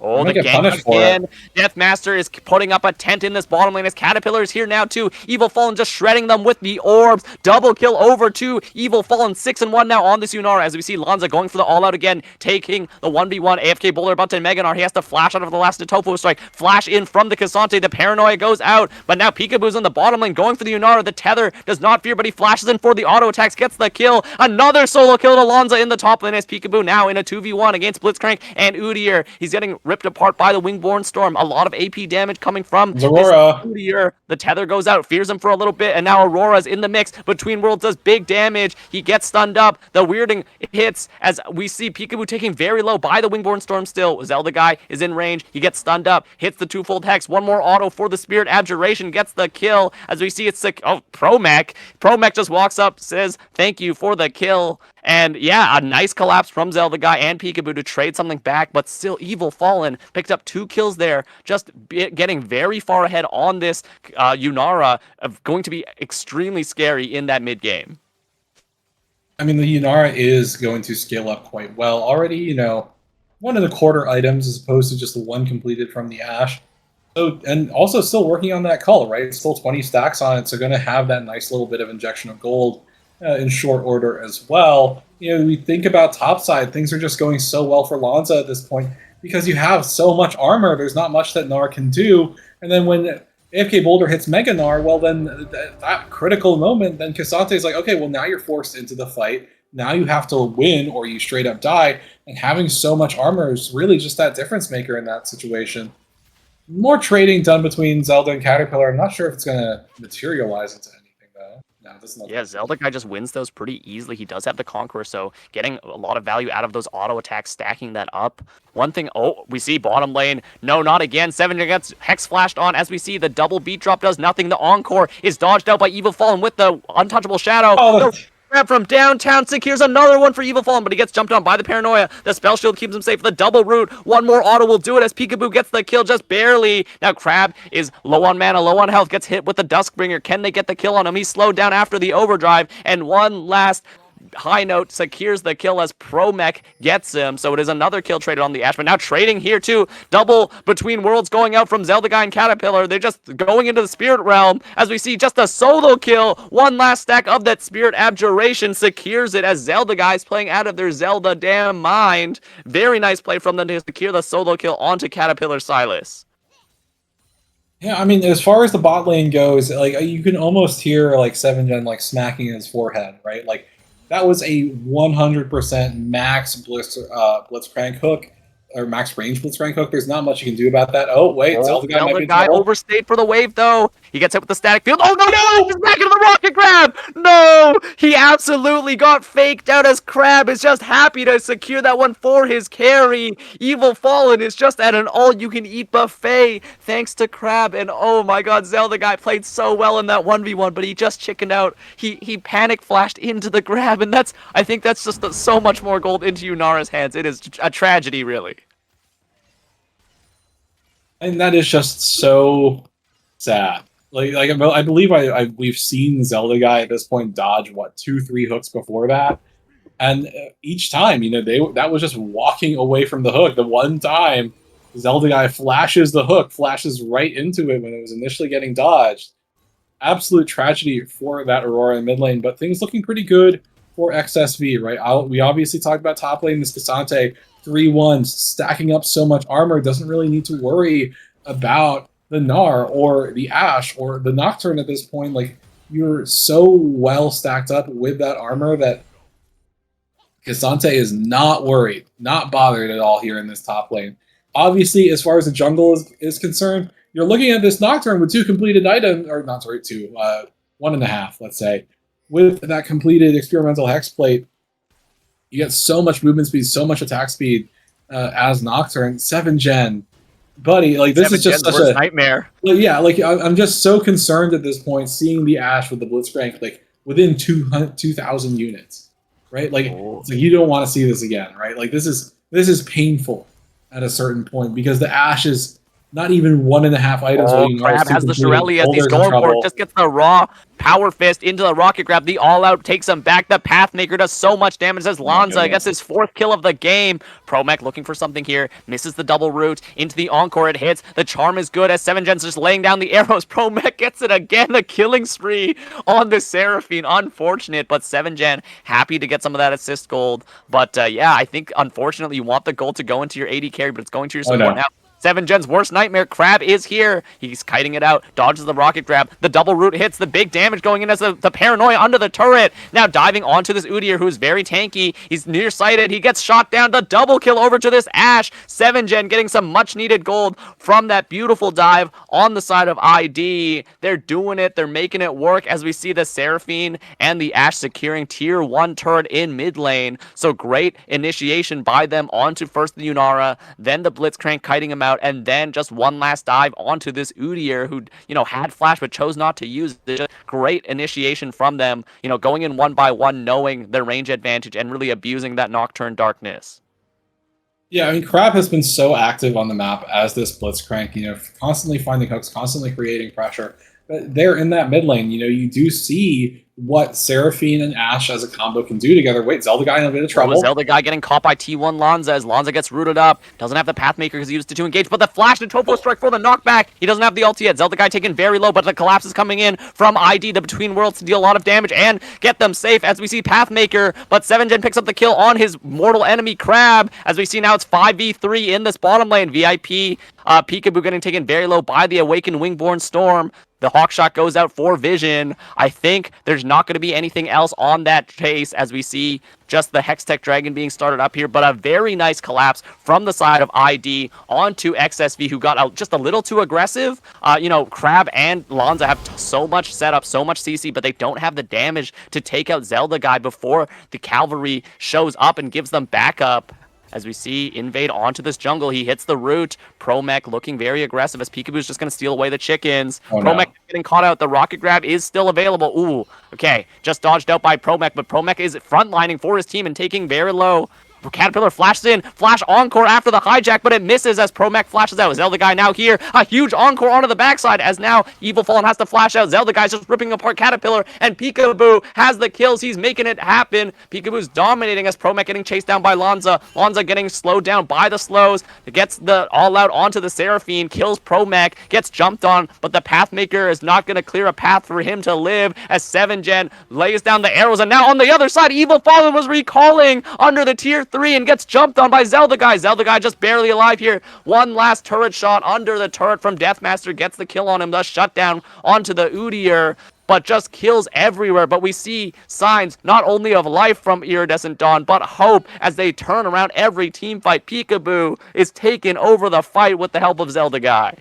Oh, the gank again. Deathmaster is putting up a tent in this bottom lane as Caterpillar is here now too. Evil Fallen just shredding them with the orbs. Double kill over to Evil Fallen. 6-1 now on this Yunara, as we see Lanza going for the all-out again, taking the 1v1. AFK Boulder about to Mega Gnar. He has to flash out of the last Tofo Strike. Flash in from the Cassante. The Paranoia goes out, but now Peekaboo's in the bottom lane going for the Yunara. The tether does not fear, but he flashes in for the auto attacks, gets the kill. Another solo kill to Lanza in the top lane as Peekaboo now in a 2v1 against Blitzcrank and Udyr. He's getting ripped apart by the Wingborne Storm. A lot of AP damage coming from Aurora. Udyr. The tether goes out, fears him for a little bit, and now Aurora's in the mix. Between Worlds does big damage. He gets stunned up. The weirding hits as we see Peekaboo taking very low by the Wingborne Storm still. Zelda guy is in range. He gets stunned up, hits the twofold hex. One more auto for the Spirit Abjuration, gets the kill. As we see it's Promech. Promech just walks up, says thank you for the kill. And yeah, a nice collapse from Zelda guy and Peekaboo to trade something back, but still Evil Fallen picked up 2 kills there, just getting very far ahead on this Yunara, of going to be extremely scary in that mid game. I mean, the Yunara is going to scale up quite well. Already, 1.25 items as opposed to just the 1 completed from the Ash. So, and also still working on that cull, right? Still 20 stacks on it, so going to have that nice little bit of injection of gold in short order as well. We think about topside, things are just going so well for Lanza at this point because you have so much armor. There's not much that Gnar can do, and then when AFK Boulder hits Mega Gnar, well then that critical moment, then Cassante is like, okay, well now you're forced into the fight. Now you have to win or you straight up die, and having so much armor is really just that difference maker in that situation. More trading done between Zelda and Caterpillar. I'm not sure if it's going to materialize into anything, though. No, it doesn't look Yeah, Zelda guy just wins those pretty easily. He does have the Conqueror, so getting a lot of value out of those auto attacks, stacking that up. One thing, we see bottom lane. No, not again. 7 gets Hex flashed on as we see the double beat drop does nothing. The Encore is dodged out by Evil Fallen with the Untouchable Shadow. Oh, from downtown Sick. Here's another one for Evil Fallen, but he gets jumped on by the Paranoia. The Spell Shield keeps him safe. The double root. One more auto will do it as Peekaboo gets the kill just barely. Now Crab is low on mana, low on health, gets hit with the Duskbringer. Can they get the kill on him? He's slowed down after the overdrive. And one last high note secures the kill as Promech gets him. So it is another kill traded on the Ash, but now trading here too. Double between worlds going out from Zelda Guy and Caterpillar. They're just going into the Spirit Realm as we see just a solo kill. One last stack of that Spirit Abjuration secures it as Zelda Guy's playing out of their Zelda damn mind. Very nice play from them to secure the solo kill onto Caterpillar Silas. Yeah, I mean, as far as the bot lane goes, like you can almost hear like 7gen like smacking his forehead, right? Like that was a 100% max blitzcrank hook or max range blitzcrank hook. There's not much you can do about that. Oh wait, Zelda guy might be in trouble. Overstayed for the wave though. He gets hit with the static field. Oh no! He's back into the rocket grab. No, he absolutely got faked out as Crab is just happy to secure that one for his carry. Evil Fallen is just at an all-you-can-eat buffet thanks to Crab. And oh my God, Zelda guy played so well in that 1v1, but he just chickened out. He panic flashed into the grab, and I think that's just so much more gold into Yunara's hands. It is a tragedy, really. And that is just so sad. Like I believe we've seen Zelda guy at this point dodge what 2-3 hooks before that, and each time that was just walking away from the hook. The one time Zelda guy flashes the hook, flashes right into it when it was initially getting dodged. Absolute tragedy for that Aurora in mid lane, but things looking pretty good for XSV, right? We obviously talked about top lane. This Cassante 3-1 stacking up so much armor, doesn't really need to worry about the Gnar or the Ashe or the Nocturne at this point. Like, you're so well stacked up with that armor that Cassante is not worried, not bothered at all here in this top lane. Obviously, as far as the jungle is concerned, you're looking at this Nocturne with 2 completed items, or not, sorry, 2, 1.5, let's say. With that completed experimental hex plate, you get so much movement speed, so much attack speed as Nocturne. 7gen. Buddy, like this is just such a nightmare. Yeah, like I'm just so concerned at this point seeing the Ashe with the Blitzcrank like within 2,000 units, right? Like, it's like you don't want to see this again, right? Like this is painful at a certain point because the Ashe is not even 1.5 items. Crab has the Shirelli as he's going for it. Just gets the raw power fist into the rocket grab. The all-out takes him back. The Pathmaker does so much damage as Lanza gets his 4th kill of the game. Promech looking for something here. Misses the double root. Into the encore it hits. The charm is good as 7gen's just laying down the arrows. Promech gets it again. The killing spree on the Seraphine. Unfortunate, but 7gen happy to get some of that assist gold. But yeah, I think unfortunately you want the gold to go into your AD carry, but it's going to your support now. 7gen's worst nightmare. Crab is here. He's kiting it out. Dodges the rocket grab. The double root hits. The big damage going in as the paranoia under the turret. Now diving onto this Udyr who's very tanky. He's nearsighted. He gets shot down. The double kill over to this Ashe. 7gen getting some much needed gold from that beautiful dive on the side of ID. They're doing it. They're making it work as we see the Seraphine and the Ashe securing tier 1 turret in mid lane. So great initiation by them onto first the Yunara, then the Blitzcrank kiting him out, and then just one last dive onto this Udyr who, had flash but chose not to use it. Just great initiation from them, going in 1 by 1, knowing their range advantage and really abusing that Nocturne darkness. Yeah, I mean, Crab has been so active on the map as this Blitzcrank, constantly finding hooks, constantly creating pressure. But there in that mid lane, you do see what Seraphine and Ashe as a combo can do together. Wait, Zelda guy in a bit of trouble. Zelda guy getting caught by T1 Lanza as Lanza gets rooted up. Doesn't have the Pathmaker because he used it to engage, but the flash and Topo strike for the knockback. He doesn't have the ulti yet. Zelda guy taken very low, but the collapse is coming in from ID, the Between Worlds, to deal a lot of damage and get them safe as we see Pathmaker, but 7gen picks up the kill on his mortal enemy Crab as we see now it's 5v3 in this bottom lane. VIP Peekaboo getting taken very low by the Awakened Wingborn Storm. The Hawkshot goes out for Vision. I think there's not going to be anything else on that chase as we see just the Hextech Dragon being started up here, but a very nice collapse from the side of ID onto XSV, who got just a little too aggressive. Crab and Lanza have so much setup, so much CC, but they don't have the damage to take out Zelda guy before the cavalry shows up and gives them backup. As we see Invade onto this jungle, he hits the root. Promech looking very aggressive as Peekaboo's just going to steal away the chickens. Promech getting caught out. The rocket grab is still available. Ooh, okay. Just dodged out by Promech, but Promech is frontlining for his team and taking very low. Caterpillar flashes in, flash encore after the hijack, but it misses as Promech flashes out. Zelda Guy now here, a huge encore onto the backside as now Evil Fallen has to flash out. Zelda Guy's just ripping apart Caterpillar, and Peekaboo has the kills. He's making it happen. Peekaboo's dominating as Promech getting chased down by Lanza. Lanza getting slowed down by the slows. Gets the all-out onto the Seraphine, kills Promech, gets jumped on, but the Pathmaker is not going to clear a path for him to live as 7gen lays down the arrows, and now on the other side, Evil Fallen was recalling under the tier 3 and gets jumped on by Zelda Guy. Zelda Guy just barely alive here. One last turret shot under the turret from Deathmaster gets the kill on him, thus shut down onto the Udyr, but just kills everywhere. But we see signs not only of life from Iridescent Dawn, but hope as they turn around every team fight. Peekaboo is taken over the fight with the help of Zelda Guy.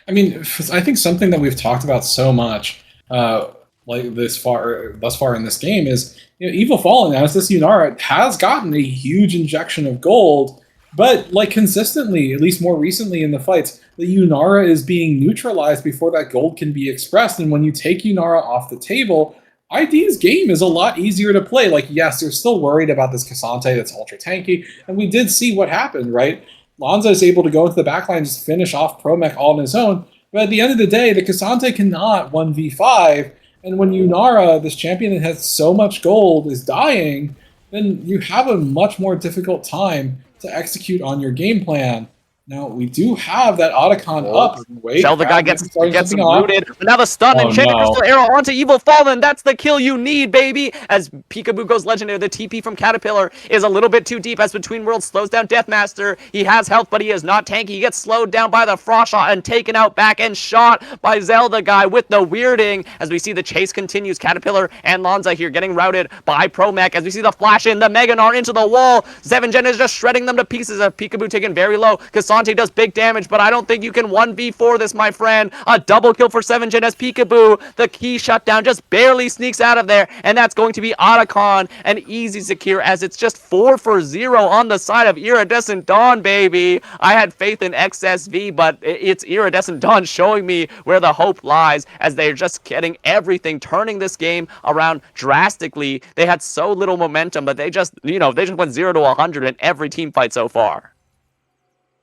I mean, I think something that we've talked about so much, like thus far in this game, is Evil Fallen as this Yunara has gotten a huge injection of gold, but like consistently, at least more recently in the fights, the Yunara is being neutralized before that gold can be expressed. And when you take Yunara off the table, ID's game is a lot easier to play. Like, yes, they're still worried about this Cassante that's ultra tanky, and we did see what happened, right? Lanza is able to go into the backline and just finish off Promech all on his own, but at the end of the day, the Cassante cannot 1v5, and when Yunara, this champion that has so much gold, is dying, then you have a much more difficult time to execute on your game plan. Now, we do have that Otacon up. Wait, Zelda Guy gets rooted. Now the stun and Enchanted Crystal Arrow onto Evil Fallen. That's the kill you need, baby. As Peekaboo goes legendary, the TP from Caterpillar is a little bit too deep as Between Worlds slows down Deathmaster. He has health, but he is not tanky. He gets slowed down by the Frost Shot and taken out back and shot by Zelda Guy with the weirding. As we see the chase continues, Caterpillar and Lanza here getting routed by Promech. As we see the flash in, the Mega Gnar into the wall. 7gen is just shredding them to pieces. Peekaboo taken very low. Cassante does big damage, but I don't think you can 1v4 this, my friend. A double kill for 7gen as Peekaboo, the key shutdown, just barely sneaks out of there, and that's going to be Otacon, an easy secure as it's just 4-for-0 on the side of Iridescent Dawn, baby. I had faith in XSV, but it's Iridescent Dawn showing me where the hope lies as they're just getting everything, turning this game around drastically. They had so little momentum, but they just, they just went 0 to 100 in every team fight so far.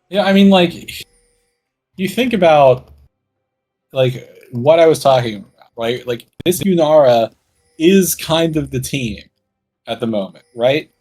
Yeah, I mean, like, you think about, like, what I was talking about, right? Like, this Yunara is kind of the team at the moment, right?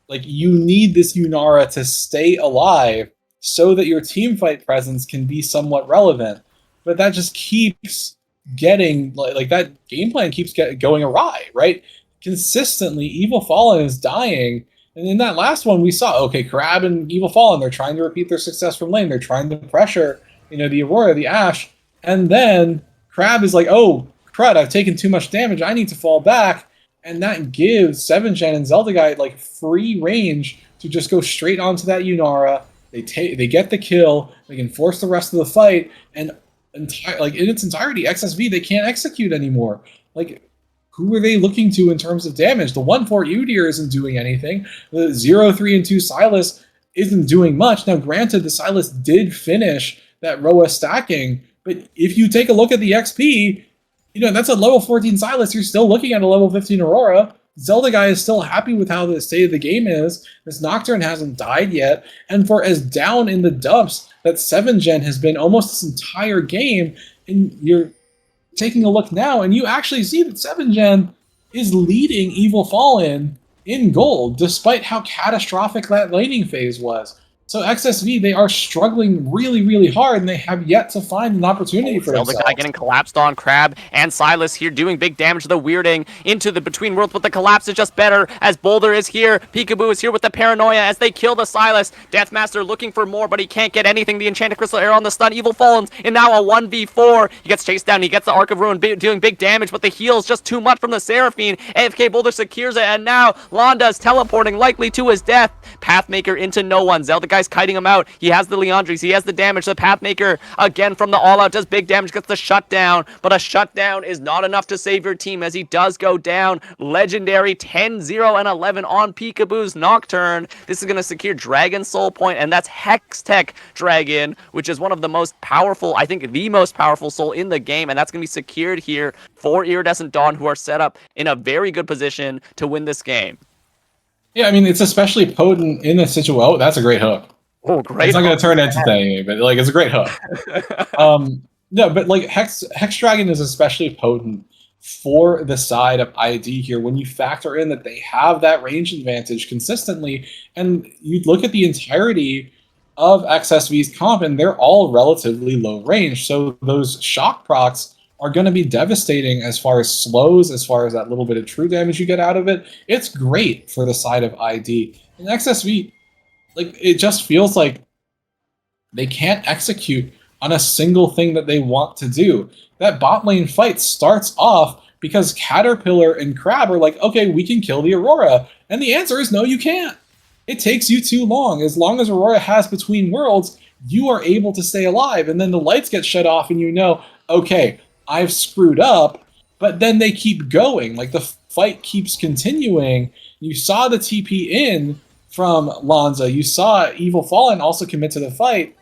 Like, you need this Yunara to stay alive so that your team fight presence can be somewhat relevant. But that just keeps getting, like that game plan keeps going awry, right? Consistently, Evil Fallen is dying. And in that last one, we saw, okay, Crab and Evil Fallen, they're trying to repeat their success from lane. They're trying to pressure, the Aurora, the Ashe. And then Crab is like, oh, crud, I've taken too much damage. I need to fall back. And that gives 7gen and Zelda Guy, like, free range to just go straight onto that Yunara. They get the kill. They can force the rest of the fight. And, in its entirety, XSV, they can't execute anymore. Like, who are they looking to in terms of damage? The 1-4 Udyr isn't doing anything. The 0-3 and 2 Sylas isn't doing much. Now, granted, the Sylas did finish that Roa stacking, but if you take a look at the XP, that's a level 14 Sylas. You're still looking at a level 15 Aurora. Zelda Guy is still happy with how the state of the game is. This Nocturne hasn't died yet. And for as down in the dumps that 7gen has been almost this entire game, and you're taking a look now, and you actually see that 7gen is leading Evil Fallen in gold, despite how catastrophic that laning phase was. So XSV, they are struggling really, really hard, and they have yet to find an opportunity for themselves. Zelda Guy getting collapsed on. Crab and Sylas here doing big damage to the weirding into the Between Worlds, but the collapse is just better as Boulder is here. Peekaboo is here with the paranoia as they kill the Sylas. Deathmaster looking for more, but he can't get anything. The Enchanted Crystal Arrow on the stun. Evil Fallen's in now a 1v4. He gets chased down. He gets the Arc of Ruin doing big damage, but the heal's just too much from the Seraphine. AFK Boulder secures it, and now Londa's teleporting likely to his death. Pathmaker into no one. Zelda Guy's kiting him out. He has the Leandres. He has the damage. The Pathmaker, again, from the all-out, does big damage, gets the shutdown, but a shutdown is not enough to save your team as he does go down. Legendary 10-0 and 11 on Peekaboo's Nocturne. This is going to secure Dragon Soul Point, and that's Hextech Dragon, which is one of the most powerful, I think the most powerful soul in the game, and that's going to be secured here for Iridescent Dawn, who are set up in a very good position to win this game. Yeah, I mean, it's especially potent in a situation. Oh, that's a great hook. Oh, It's great not going hook. to turn into anything, but like it's a great hook. No, but like Hex Dragon is especially potent for the side of ID here when you factor in that they have that range advantage consistently, and you look at the entirety of XSV's comp, and they're all relatively low range. So those shock procs are going to be devastating as far as slows, as far as that little bit of true damage you get out of it. It's great for the side of ID. And XSV, like it just feels like they can't execute on a single thing that they want to do. That bot lane fight starts off because Caterpillar and Crab are like, okay, we can kill the Aurora. And the answer is no, you can't. It takes you too long. As long as Aurora has Between Worlds, you are able to stay alive. And then the lights get shut off, and you know, okay, I've screwed up. But then they keep going. Like the fight keeps continuing. You saw the TP in from Lanza. You saw Evil Fallen also commit to the fight.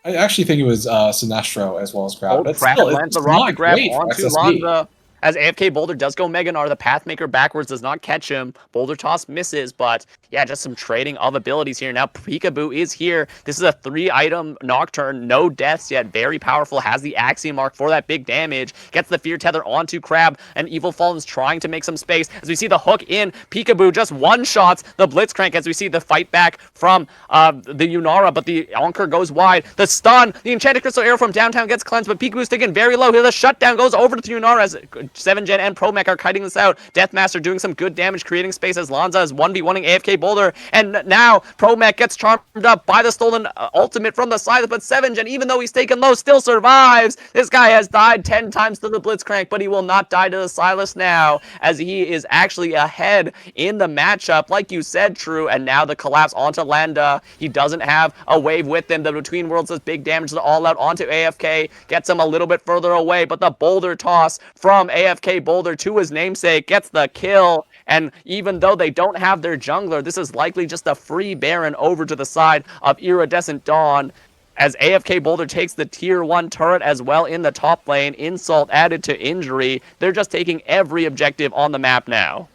I actually think it was Sinestro as well as Crab, Oh, but Crab still, lands the it's rocket not grab great for onto XSV. Lanza. As AFK Boulder does go Mega Gnar, the Pathmaker backwards does not catch him. Boulder Toss misses, but yeah, just some trading of abilities here. Now Peekaboo is here. This is a 3-item Nocturne, no deaths yet, very powerful, has the Axiom Mark for that big damage, gets the Fear Tether onto Crab, and Evil Fallen's trying to make some space. As we see the hook in, Peekaboo just one-shots the Blitzcrank as we see the fight back from the Yunara, but the Anchor goes wide. The stun, the Enchanted Crystal Arrow from downtown gets cleansed, but Peekaboo's taken very low here. The shutdown goes over to Yunara as 7gen and Promech are kiting this out. Deathmaster doing some good damage, creating space as Lanza is 1v1ing AFK Boulder, and now Promech gets charmed up by the stolen ultimate from the side, but 7gen, even though he's taken low, still survives. This guy has died 10 times to the Blitzcrank, but he will not die to the Silas now, as he is actually ahead in the matchup, like you said, True, and now the collapse onto Landa. He doesn't have a wave with him. The Between Worlds does big damage to the all-out onto AFK, gets him a little bit further away, but the Boulder toss from AFK Boulder to his namesake gets the kill, and even though they don't have their jungler, this is likely just a free Baron over to the side of Iridescent Dawn, as AFK Boulder takes the tier 1 turret as well in the top lane. Insult added to injury. They're just taking every objective on the map now.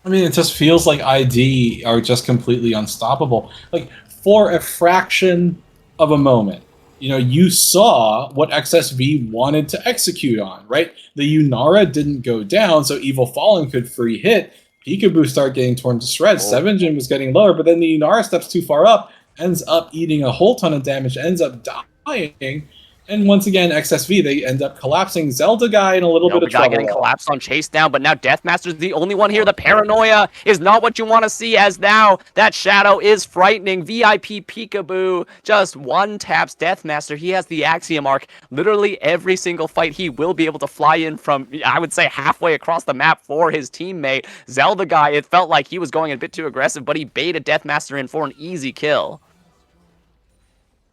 I mean, it just feels like ID are just completely unstoppable. Like, for a fraction of a moment, you know, you saw what XSV wanted to execute on, right? The Yunara didn't go down, so Evil Fallen could free hit. Peekaboo start getting torn to shreds. Oh. 7gen was getting lower, but then the Yunara steps too far up, ends up eating a whole ton of damage, ends up dying. And once again, XSV, they end up collapsing. Zelda guy in a little bit of Guy trouble. getting collapsed on chase down, but now Deathmaster's the only one here. The paranoia is not what you want to see, as now that shadow is frightening. VIP Peekaboo just one taps Deathmaster. He has the Axiom Arc. Literally every single fight he will be able to fly in from, I would say, halfway across the map for his teammate. Zelda guy, it felt like he was going a bit too aggressive, but he baited Deathmaster in for an easy kill.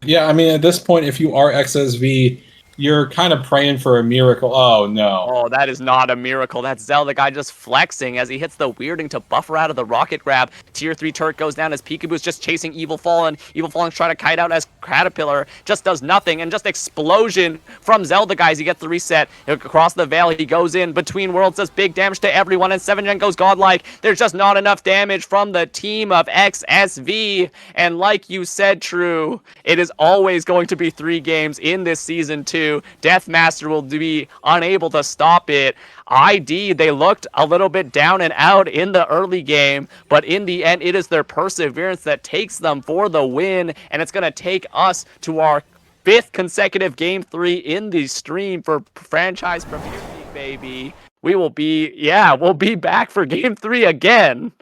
Yeah, I mean, at this point, if you are XSV, you're kind of praying for a miracle. Oh, no. Oh, that is not a miracle. That's Zelda guy just flexing as he hits the weirding to buffer out of the rocket grab. Tier 3 turret goes down as Peekaboo's just chasing Evil Fallen. Evil Fallen's trying to kite out as Caterpillar just does nothing, and just explosion from Zelda guys. He gets the reset. Across the veil, he goes in. Between Worlds does big damage to everyone, and 7gen goes godlike. There's just not enough damage from the team of XSV, and like you said, True, it is always going to be 3 games in this Season 2. Deathmaster will be unable to stop it. ID, they looked a little bit down and out in the early game, but in the end, it is their perseverance that takes them for the win, and it's going to take us to our 5th consecutive Game 3 in the stream for Franchise Premier League, baby. We'll be back for Game 3 again.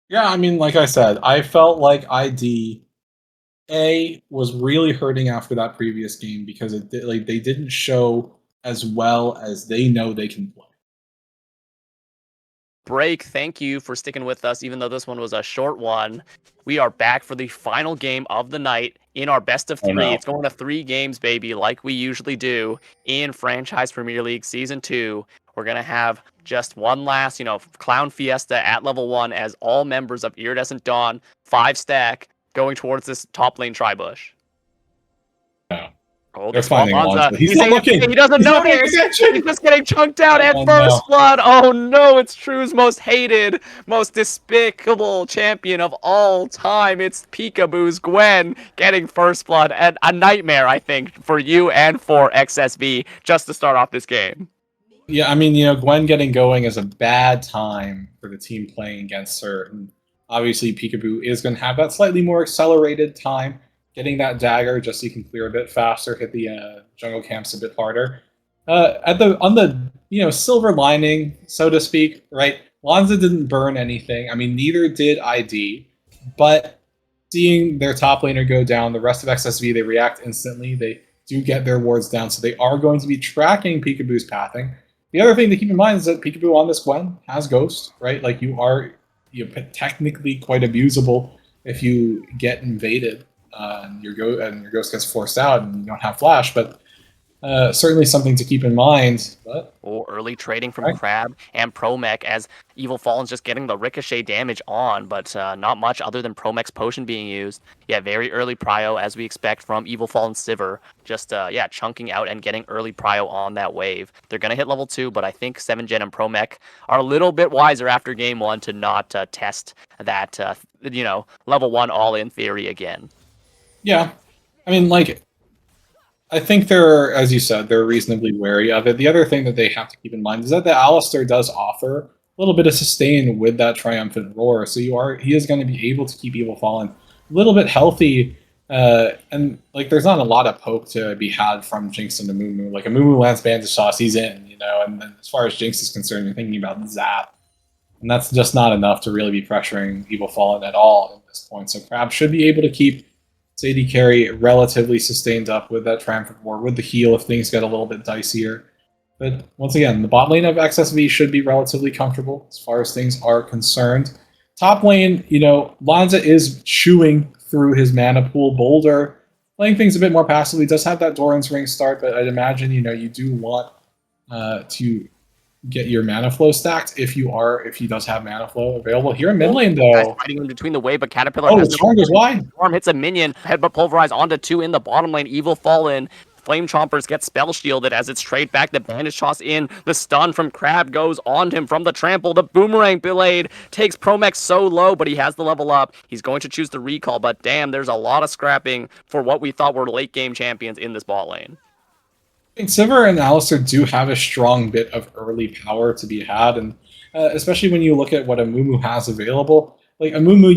Yeah, I mean, like I said, I felt like ID was really hurting after that previous game because they didn't show as well as they know they can play. Break, thank you for sticking with us, even though this one was a short one. We are back for the final game of the night in our best of 3. no. It's going to 3 games, baby, like we usually do in Franchise Premier League Season 2. We're going to have just one last, Clown Fiesta at level 1 as all members of Iridescent Dawn, 5 stack, going towards this top lane Tribush. No. Oh, They're the swamp finding Lanza. Lonzo. He's not looking. He doesn't He's not paying notice. attention. He's just getting chunked out at Oh, first no. blood. Oh no, it's True's most hated, most despicable champion of all time. It's Peekaboo's Gwen getting first blood, and a nightmare, I think, for you and for XSV just to start off this game. Yeah, I mean, Gwen getting going is a bad time for the team playing against her. And obviously, Peekaboo is going to have that slightly more accelerated time getting that dagger, just so you can clear a bit faster, hit the jungle camps a bit harder. On the silver lining, so to speak, right? Lonza didn't burn anything. I mean, neither did ID, but seeing their top laner go down, the rest of XSV, they react instantly. They do get their wards down, so they are going to be tracking Peekaboo's pathing. The other thing to keep in mind is that Peekaboo on this Gwen has Ghost, right? Like you are technically quite abusable if you get invaded and your Ghost gets forced out and you don't have Flash, but certainly something to keep in mind. But Early trading from Crab and Promech as Evil Fallen's just getting the ricochet damage on, but not much other than Promech's potion being used. Yeah, very early prio as we expect from Evil Fallen Sivir. Just, chunking out and getting early prio on that wave. They're going to hit level 2, but I think 7gen and Promech are a little bit wiser after game 1 to not test that, level 1 all-in theory again. Yeah. I mean, I think they're, as you said, they're reasonably wary of it. The other thing that they have to keep in mind is that the Alistar does offer a little bit of sustain with that Triumphant Roar, so he is going to be able to keep Evil Fallen a little bit healthy, and there's not a lot of poke to be had from Jinx and Amumu. Like Amumu lands Bandage Toss, he's in, and then as far as Jinx is concerned, you're thinking about Zap, and that's just not enough to really be pressuring Evil Fallen at all at this point. So Crab should be able to keep AD carry relatively sustained up with that Triumphant War, with the heal if things get a little bit dicier. But once again, the bot lane of XSV should be relatively comfortable as far as things are concerned. Top lane, Lanza is chewing through his mana pool. Boulder playing things a bit more passively, does have that Doran's Ring start, but I'd imagine, you do want to get your mana flow stacked if he does have mana flow available. Here in mid lane, though, fighting in between the way, but Caterpillar the Storm goes wide. Storm hits a minion, headbutt pulverize onto 2 in the bottom lane. Evil Fallen, Flame Chompers get spell shielded as it's trade back. The bandage toss in, the stun from Crab goes on him from the trample. The boomerang blade takes Promech so low, but he has the level up. He's going to choose the recall, but damn, there's a lot of scrapping for what we thought were late game champions in this bot lane. I think Sivir and Alistar do have a strong bit of early power to be had, and especially when you look at what Amumu has available. Like Amumu,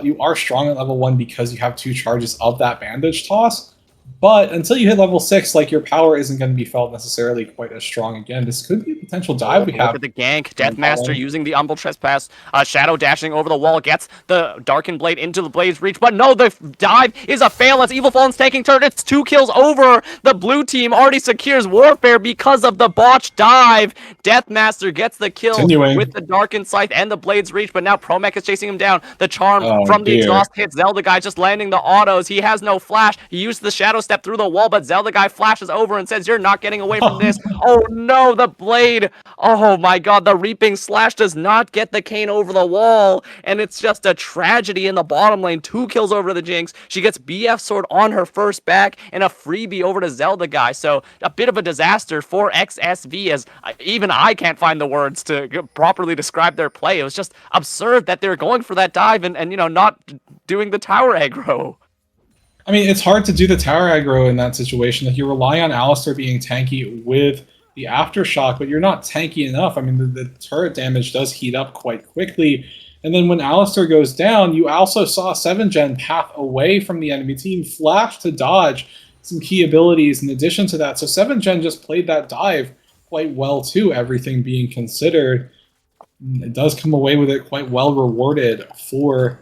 you are strong at level 1 because you have 2 charges of that bandage toss, but until you hit level 6, your power isn't going to be felt necessarily quite as strong again. This could be a potential dive we have. Look at the gank, Deathmaster using the Umbral Trespass, Shadow dashing over the wall, gets the Darkened Blade into the Blade's reach, but no, the dive is a fail as Evil Fallen's taking turn. It's 2 kills over. The blue team already secures Warfare because of the botched dive. Deathmaster gets the kill with the Darkened Scythe and the Blade's reach, but now Promech is chasing him down. The charm from the exhaust hits Zelda guy, just landing the autos. He has no flash. He used the Shadow Step through the wall, but Zelda guy flashes over and says, "You're not getting away from this." Oh no, the blade. Oh my god, the Reaping Slash does not get the Kayn over the wall, and it's just a tragedy in the bottom lane. 2 kills over to the Jinx. She gets BF Sword on her first back and a freebie over to Zelda guy. So a bit of a disaster for XSV, as even I can't find the words to properly describe their play. It was just absurd that they're going for that dive and not doing the tower aggro. I mean, it's hard to do the tower aggro in that situation. You rely on Alistar being tanky with the Aftershock, but you're not tanky enough. I mean, the turret damage does heat up quite quickly. And then when Alistar goes down, you also saw 7gen path away from the enemy team, flash to dodge some key abilities in addition to that. So 7gen just played that dive quite well too, everything being considered. It does come away with it quite well rewarded for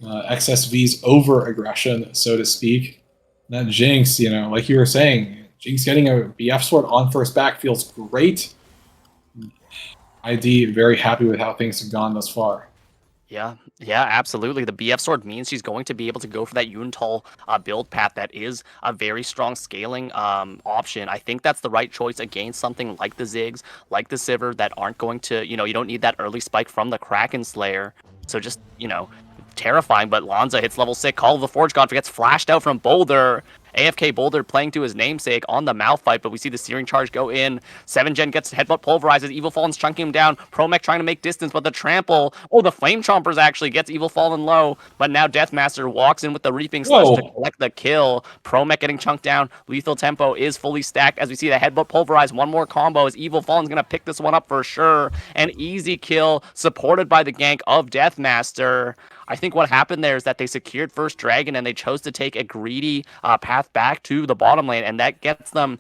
XSV's over-aggression, so to speak. That Jinx, like you were saying, Jinx getting a BF Sword on first back feels great. ID very happy with how things have gone thus far. Yeah, absolutely. The BF Sword means she's going to be able to go for that Yuntal build path that is a very strong scaling option. I think that's the right choice against something like the Ziggs, like the Sivir, that aren't going to, you don't need that early spike from the Kraken Slayer. So just, terrifying, but Lanza hits level 6, Call of the Forge God gets flashed out from Boulder, AFK Boulder playing to his namesake on the Malphite, but we see the Searing Charge go in. 7gen gets headbutt pulverizes. Evil Fallen's chunking him down. Promech trying to make distance, but the trample. Oh, the Flame Chompers actually gets Evil Fallen low, but now Deathmaster walks in with the Reaping Slash to collect the kill. Promech getting chunked down. Lethal Tempo is fully stacked as we see the headbutt pulverize. One more combo as Evil Fallen's going to pick this one up for sure. An easy kill supported by the gank of Deathmaster. I think what happened there is that they secured first dragon and they chose to take a greedy path back to the bottom lane, and that gets them,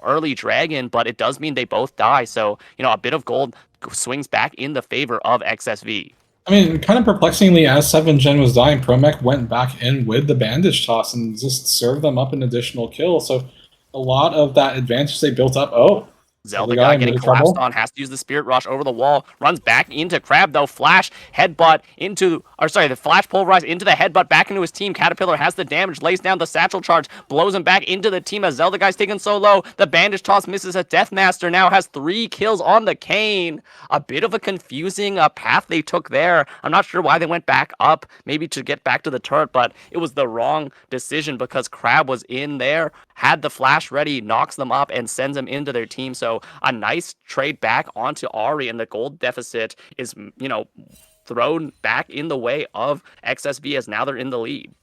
early dragon, but it does mean they both die. So, a bit of gold swings back in the favor of XSV. I mean, kind of perplexingly, as 7gen was dying, Promech went back in with the bandage toss and just served them up an additional kill. So a lot of that advantage they built up. Oh, Zelda guy getting collapsed on, has to use the Spirit Rush over the wall, runs back into Crab though, flash, headbutt the flash pulverize into the headbutt back into his team. Caterpillar has the damage, lays down the satchel charge, blows him back into the team as Zelda guy's taken so low. The bandage toss misses as Deathmaster now has 3 kills on the Kayn. A bit of a confusing path they took there. I'm not sure why they went back up, maybe to get back to the turret, but it was the wrong decision because Crab was in there, had the flash ready, knocks them up, and sends them into their team. So a nice trade back onto Ahri, and the gold deficit is, thrown back in the way of XSV as now they're in the lead.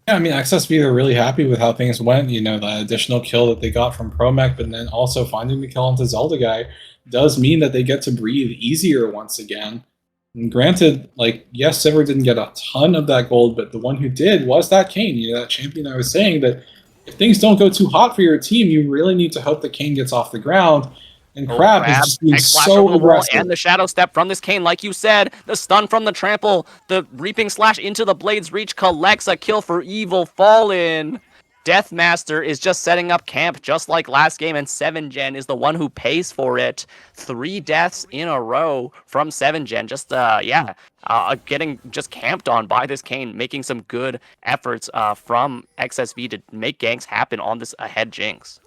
Yeah, I mean, XSV are really happy with how things went. The additional kill that they got from Promech, but then also finding the kill onto Zelda guy does mean that they get to breathe easier once again. And granted, yes, Sivir didn't get a ton of that gold, but the one who did was that Kayn, that champion I was saying that if things don't go too hot for your team, you really need to hope that Kayn gets off the ground. And Crab is just being so aggressive. And the Shadow Step from this Kayn, like you said, the stun from the trample, the Reaping Slash into the Blade's Reach collects a kill for Evil Fallen. Deathmaster is just setting up camp just like last game, and 7gen is the one who pays for it. 3 deaths in a row from 7gen. Just, getting just camped on by this Kayn, making some good efforts from XSV to make ganks happen on this ahead Jinx.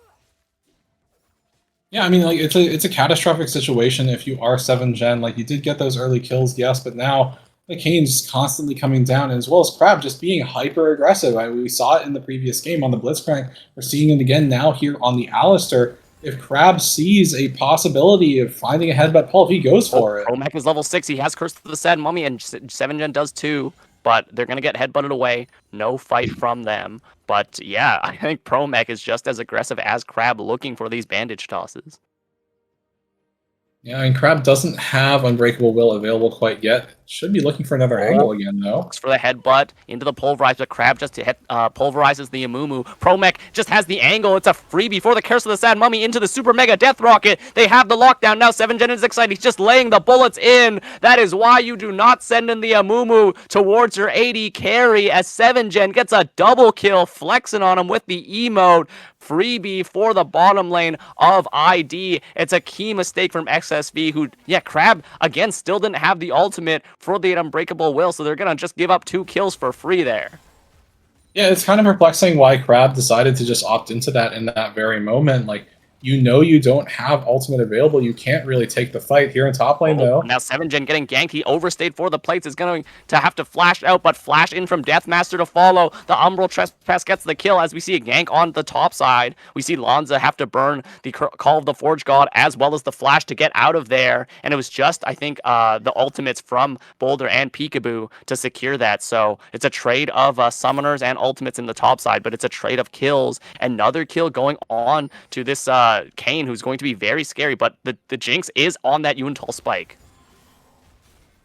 Yeah, I mean, it's a catastrophic situation if you are 7gen. You did get those early kills, yes, but now the Kayn's constantly coming down, as well as Crab just being hyper aggressive. We saw it in the previous game on the Blitzcrank. We're seeing it again now here on the Alistar. If Crab sees a possibility of finding a headbutt pull, he goes for it. Promech is level 6. He has Curse of the Sad Mummy, and 7gen does too. But they're going to get headbutted away. No fight from them. But yeah, I think Promech is just as aggressive as Crab looking for these bandage tosses. Yeah, and Crab doesn't have Unbreakable Will available quite yet. Should be looking for another angle again, though. Looks for the headbutt into the pulverize, but Crab just pulverizes the Amumu. Promech just has the angle. It's a freebie for the Curse of the Sad Mummy into the Super Mega Death Rocket. They have the lockdown. Now 7gen is excited. He's just laying the bullets in. That is why you do not send in the Amumu towards your AD carry, as 7gen gets a double kill, flexing on him with the emote. Freebie for the bottom lane of ID. It's a key mistake from XSV, who, Crab, again, still didn't have the ultimate for the Unbreakable Will, so they're going to just give up 2 kills for free there. Yeah, it's kind of perplexing why Crab decided to just opt into that in that very moment. You don't have ultimate available. You can't really take the fight here in top lane, though. Now 7gen getting ganked. He overstayed for the plates. Is going to have to flash out, but flash in from Deathmaster to follow. The Umbral Trespass gets the kill as we see a gank on the top side. We see Lanza have to burn the Call of the Forge God as well as the flash to get out of there. And it was just, I think, the ultimates from Boulder and Peekaboo to secure that. So it's a trade of summoners and ultimates in the top side, but it's a trade of kills. Another kill going on to this Kayn, who's going to be very scary, but the Jinx is on that Yuntal spike.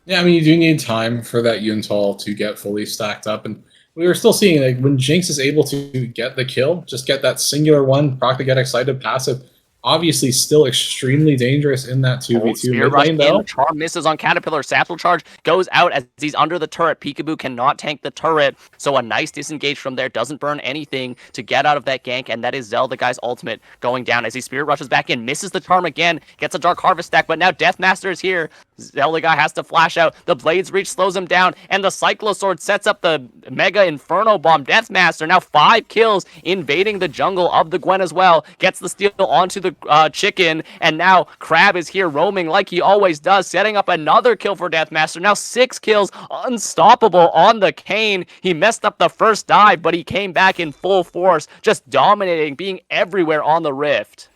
Yeah, I mean, you do need time for that Yuntal to get fully stacked up, and we were still seeing, when Jinx is able to get the kill, just get that singular one, proc to get excited passive, obviously still extremely dangerous in that 2v2 mid lane, though. Charm misses on Caterpillar. Satchel Charge goes out as he's under the turret. Peekaboo cannot tank the turret, so a nice disengage from there. Doesn't burn anything to get out of that gank, and that is Zelda guy's ultimate going down as he Spirit Rushes back in. Misses the Charm again. Gets a Dark Harvest stack, but now Deathmaster is here. Zelda guy has to flash out. The Blades Reach slows him down, and the Cyclosword sets up the Mega Inferno Bomb. Deathmaster now 5 kills, invading the jungle of the Gwen as well. Gets the steal onto the chicken, and now Crab is here roaming like he always does, setting up another kill for Deathmaster. Now 6 kills, unstoppable on the Kayn. He messed up the first dive, but he came back in full force, just dominating, being everywhere on the Rift.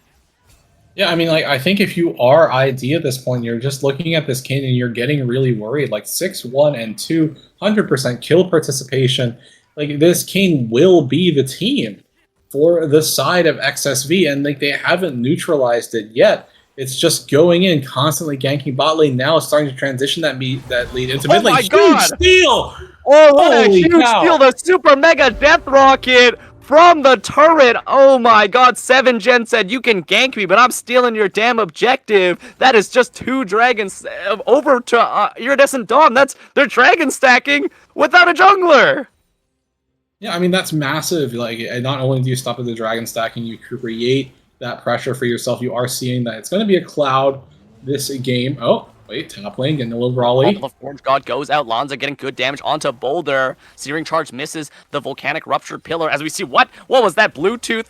Yeah, I mean, like, I think if you are ID at this point, you're just looking at this Kayn and you're getting really worried. Like, 6-1 and 200% kill participation. Like, this Kayn will be the team for the side of XSV, and, like, they haven't neutralized it yet. It's just going in, constantly ganking bot lane. Now it's starting to transition that lead into mid lane. Oh my god! Huge steal! Oh, what a Holy huge cow. steal! The Super Mega Death Rocket from the turret. Oh my god, 7gen said, you can gank me, but I'm stealing your damn objective. That is just 2 dragons over to Iridescent Dawn. They're dragon stacking without a jungler. Yeah, I mean, that's massive. Like, not only do you stop at the dragon stacking, you create that pressure for yourself. You are seeing that it's going to be a cloud this game. Oh, wait, top lane getting a little brawly. The Forge God goes out. Lanza getting good damage onto Boulder. Searing Charge misses the Volcanic Rupture Pillar. As we see, what was that Bluetooth,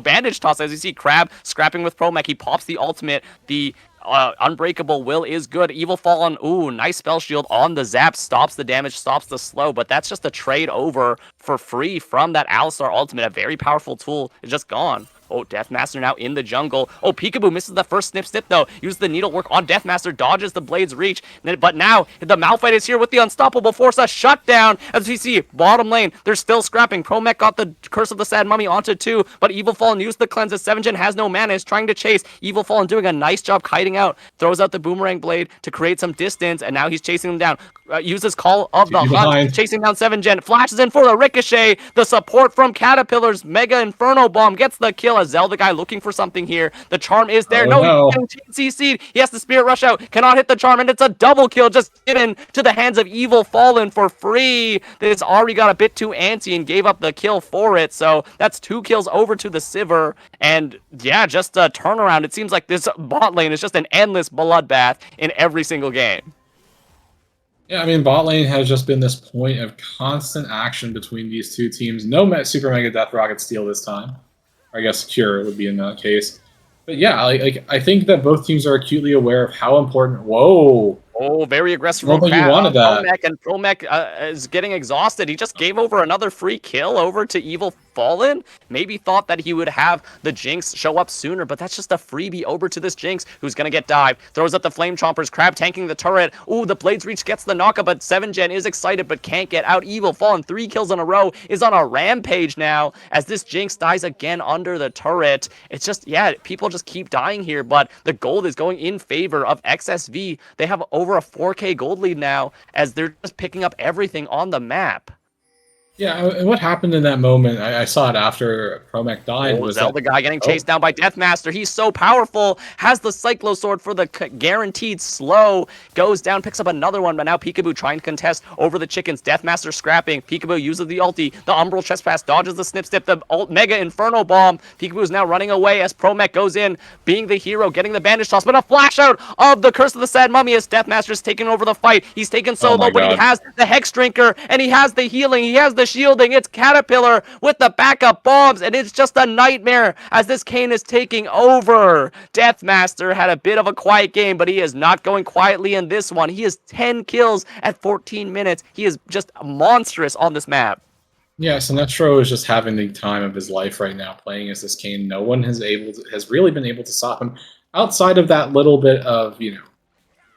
bandage toss? As we see Crab scrapping with Promech. He pops the ultimate. The Unbreakable Will is good. Evil Fallen, ooh, nice spell shield on the zap. Stops the damage, stops the slow, but that's just a trade over for free from that Alistar ultimate. A very powerful tool is just gone. Oh, Deathmaster now in the jungle. Oh, Peekaboo misses the first snip though. Uses the needlework on Deathmaster, dodges the Blades Reach. But now the Malphite is here with the Unstoppable Force, a shutdown. As we see, bottom lane, they're still scrapping. Promech got the Curse of the Sad Mummy onto 2, but Evil Fallen used the cleanse as 7gen has no mana, is trying to chase. Evil Fallen doing a nice job kiting out. Throws out the Boomerang Blade to create some distance, and now he's chasing them down. Uses Call of the Hunt, chasing down 7gen. Flashes in for the Ricochet. The support from Caterpillar's Mega Inferno Bomb gets the kill. A Zelda guy looking for something here. The charm is there. No. He's getting CC'd. He has to Spirit Rush out. Cannot hit the charm, and it's a double kill just given to the hands of Evil Fallen for free. This already got a bit too antsy and gave up the kill for it. So that's 2 kills over to the Sivir. And yeah, just a turnaround. It seems like this bot lane is just an endless bloodbath in every single game. Yeah, I mean, bot lane has just been this point of constant action between these two teams. No Super Mega Death Rocket steal this time. Or I guess Cure would be in that case. But yeah, I think that both teams are acutely aware of how important... Whoa! Oh, very aggressive. I don't think you wanted that. Promech is getting exhausted. He just gave over another free kill over to Evil Fallen. Maybe thought that he would have the Jinx show up sooner, but that's just a freebie over to this Jinx, who's going to get dived. Throws up the Flame Chompers. Crab tanking the turret. Ooh, the Blades Reach gets the knockup, but 7gen is excited but can't get out. Evil Fallen, 3 kills in a row, is on a rampage now as this Jinx dies again under the turret. It's just, yeah, people just keep dying here, but the gold is going in favor of XSV. They have over a 4K gold lead now as they're just picking up everything on the map. Yeah, and what happened in that moment, I saw it after Promech died. Was Zelda guy getting chased down by Deathmaster. He's so powerful. Has the Cyclosword for the guaranteed slow. Goes down, picks up another one, but now Peekaboo trying to contest over the chickens. Deathmaster scrapping. Peekaboo uses the ulti. The Umbral Trespass dodges the snip. The Mega Inferno Bomb. Peekaboo is now running away as Promech goes in, being the hero, getting the bandage toss, but a flash out of the Curse of the Sad Mummy as Deathmaster's taking over the fight. He's taken solo, but he has the Hex Drinker, and he has the healing. He has the shielding. It's Caterpillar with the backup bombs, and it's just a nightmare as this Kayn is taking over. Deathmaster had a bit of a quiet game, but he is not going quietly in this one. He has 10 kills at 14 minutes. He is just monstrous on this map. Yeah, Sinestro is just having the time of his life right now playing as this Kayn. No one has really been able to stop him outside of that little bit of,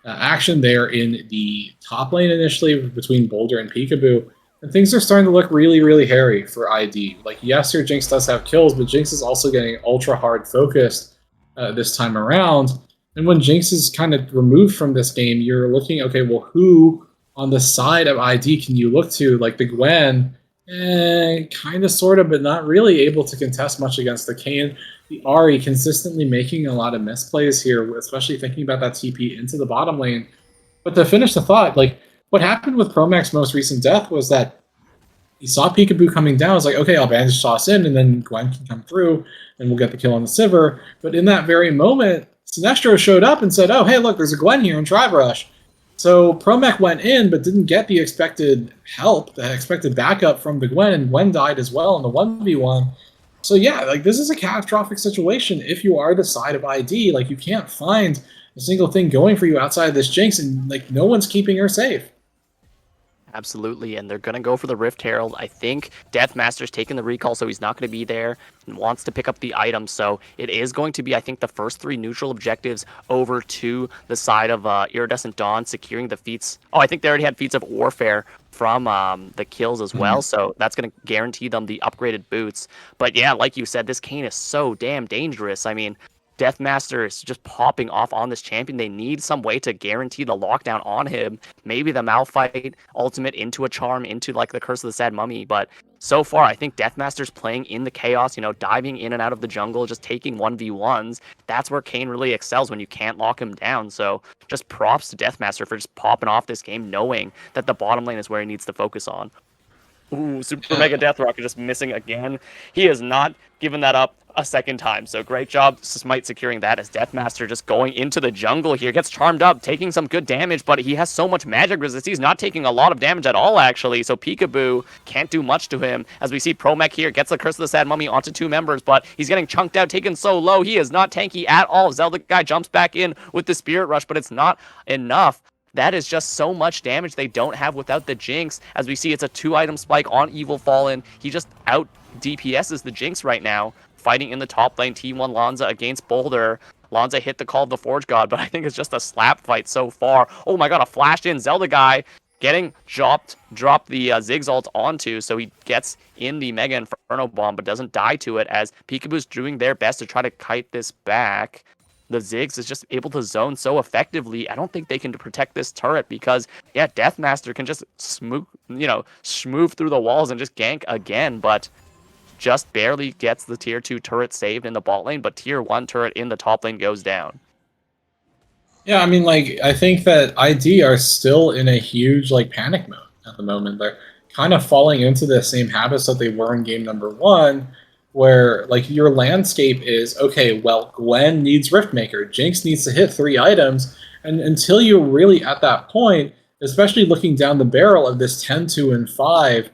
action there in the top lane initially between Boulder and Peekaboo. And things are starting to look really, really hairy for ID. Like, yes, your Jinx does have kills, but Jinx is also getting ultra hard focused this time around. And when Jinx is kind of removed from this game, you're looking, okay, well, who on the side of ID can you look to? Like the Gwen, kind of, sort of, but not really able to contest much against the Kayn. The Ahri consistently making a lot of misplays here, especially thinking about that TP into the bottom lane. But to finish the thought, like, what happened with Promech's most recent death was that he saw Peekaboo coming down. I was like, okay, I'll bandage toss in, and then Gwen can come through, and we'll get the kill on the Sivir. But in that very moment, Sinestro showed up and said, oh, hey, look, there's a Gwen here in Tribe Rush. So Promech went in, but didn't get the expected help, the expected backup from the Gwen, and Gwen died as well in the 1v1. So yeah, like this is a catastrophic situation if you are the side of ID. Like you can't find a single thing going for you outside of this Jinx, and like no one's keeping her safe. Absolutely, and they're going to go for the Rift Herald. I think Deathmaster's taking the recall, so he's not going to be there and wants to pick up the item. So it is going to be, I think, the first 3 neutral objectives over to the side of Iridescent Dawn, securing the feats. Oh, I think they already had feats of Warfare from the kills as well, so that's going to guarantee them the upgraded boots. But yeah, like you said, this Kayn is so damn dangerous. I mean, Deathmaster is just popping off on this champion. They need some way to guarantee the lockdown on him. Maybe the Malphite ultimate into a charm, into like the Curse of the Sad Mummy. But so far, I think Deathmaster's playing in the chaos, diving in and out of the jungle, just taking 1v1s. That's where Kayn really excels when you can't lock him down. So just props to Deathmaster for just popping off this game, knowing that the bottom lane is where he needs to focus on. Ooh, Super Mega Death Rocket just missing again. He has not given that up a second time. So great job, Smite, securing that as Deathmaster just going into the jungle here. Gets charmed up, taking some good damage, but he has so much magic resist. He's not taking a lot of damage at all, actually. So Peekaboo can't do much to him. As we see Promech here, gets the Curse of the Sad Mummy onto 2 members, but he's getting chunked out, taken so low. He is not tanky at all. Zelda guy jumps back in with the Spirit Rush, but it's not enough. That is just so much damage they don't have without the Jinx. As we see, it's a 2-item spike on Evil Fallen. He just out DPSs the Jinx right now, fighting in the top lane. T1 Lanza against Boulder. Lanza hit the Call of the Forge God, but I think it's just a slap fight so far. Oh my god, a flashed in Zelda guy getting dropped the Ziggs ult onto, so he gets in the Mega Inferno Bomb, but doesn't die to it, as Peekaboo's doing their best to try to kite this back. The Ziggs is just able to zone so effectively. I don't think they can protect this turret because, yeah, Deathmaster can just smooth through the walls and just gank again, but just barely gets the tier 2 turret saved in the bot lane, but tier 1 turret in the top lane goes down. Yeah, I mean, like, I think that ID are still in a huge, like, panic mode at the moment. They're kind of falling into the same habits that they were in game number 1, where, like, your landscape is, okay, well, Gwen needs Riftmaker, Jinx needs to hit 3 items, and until you're really at that point, especially looking down the barrel of this 10-2-5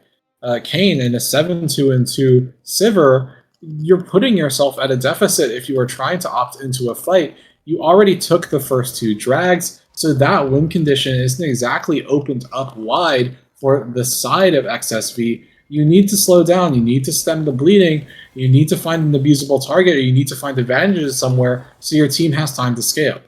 Kayn and a 7-2-2 Sivir, you're putting yourself at a deficit if you are trying to opt into a fight. You already took the first 2 drags, so that win condition isn't exactly opened up wide for the side of XSV. You need to slow down, you need to stem the bleeding, you need to find an abusable target, or you need to find advantages somewhere so your team has time to scale.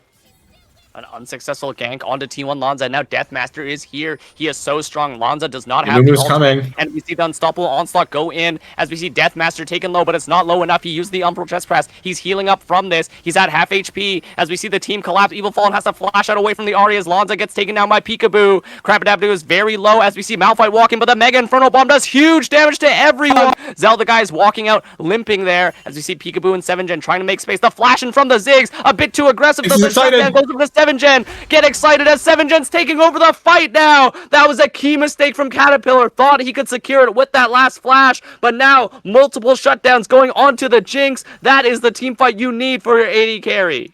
An unsuccessful gank onto T1 Lanza. Now Deathmaster is here. He is so strong. Lanza does not have the coming. And we see the Unstoppable Onslaught go in as we see Deathmaster taken low, but it's not low enough. He used the Umbral Chest Press. He's healing up from this. He's at half HP as we see the team collapse. Evil Fallen has to flash out away from the Ahri as Lanza gets taken down by Peekaboo. Crabadaboo is very low as we see Malphite walking, but the Mega Inferno Bomb does huge damage to everyone. Zelda guy is walking out, limping there as we see Peekaboo and 7gen trying to make space. The flash in from the Ziggs, a bit too aggressive. He's excited. Goes over the 7gen. Get excited as 7gen's taking over the fight now. That was a key mistake from Caterpillar. Thought he could secure it with that last flash, but now multiple shutdowns going onto the Jinx. That is the team fight you need for your AD carry.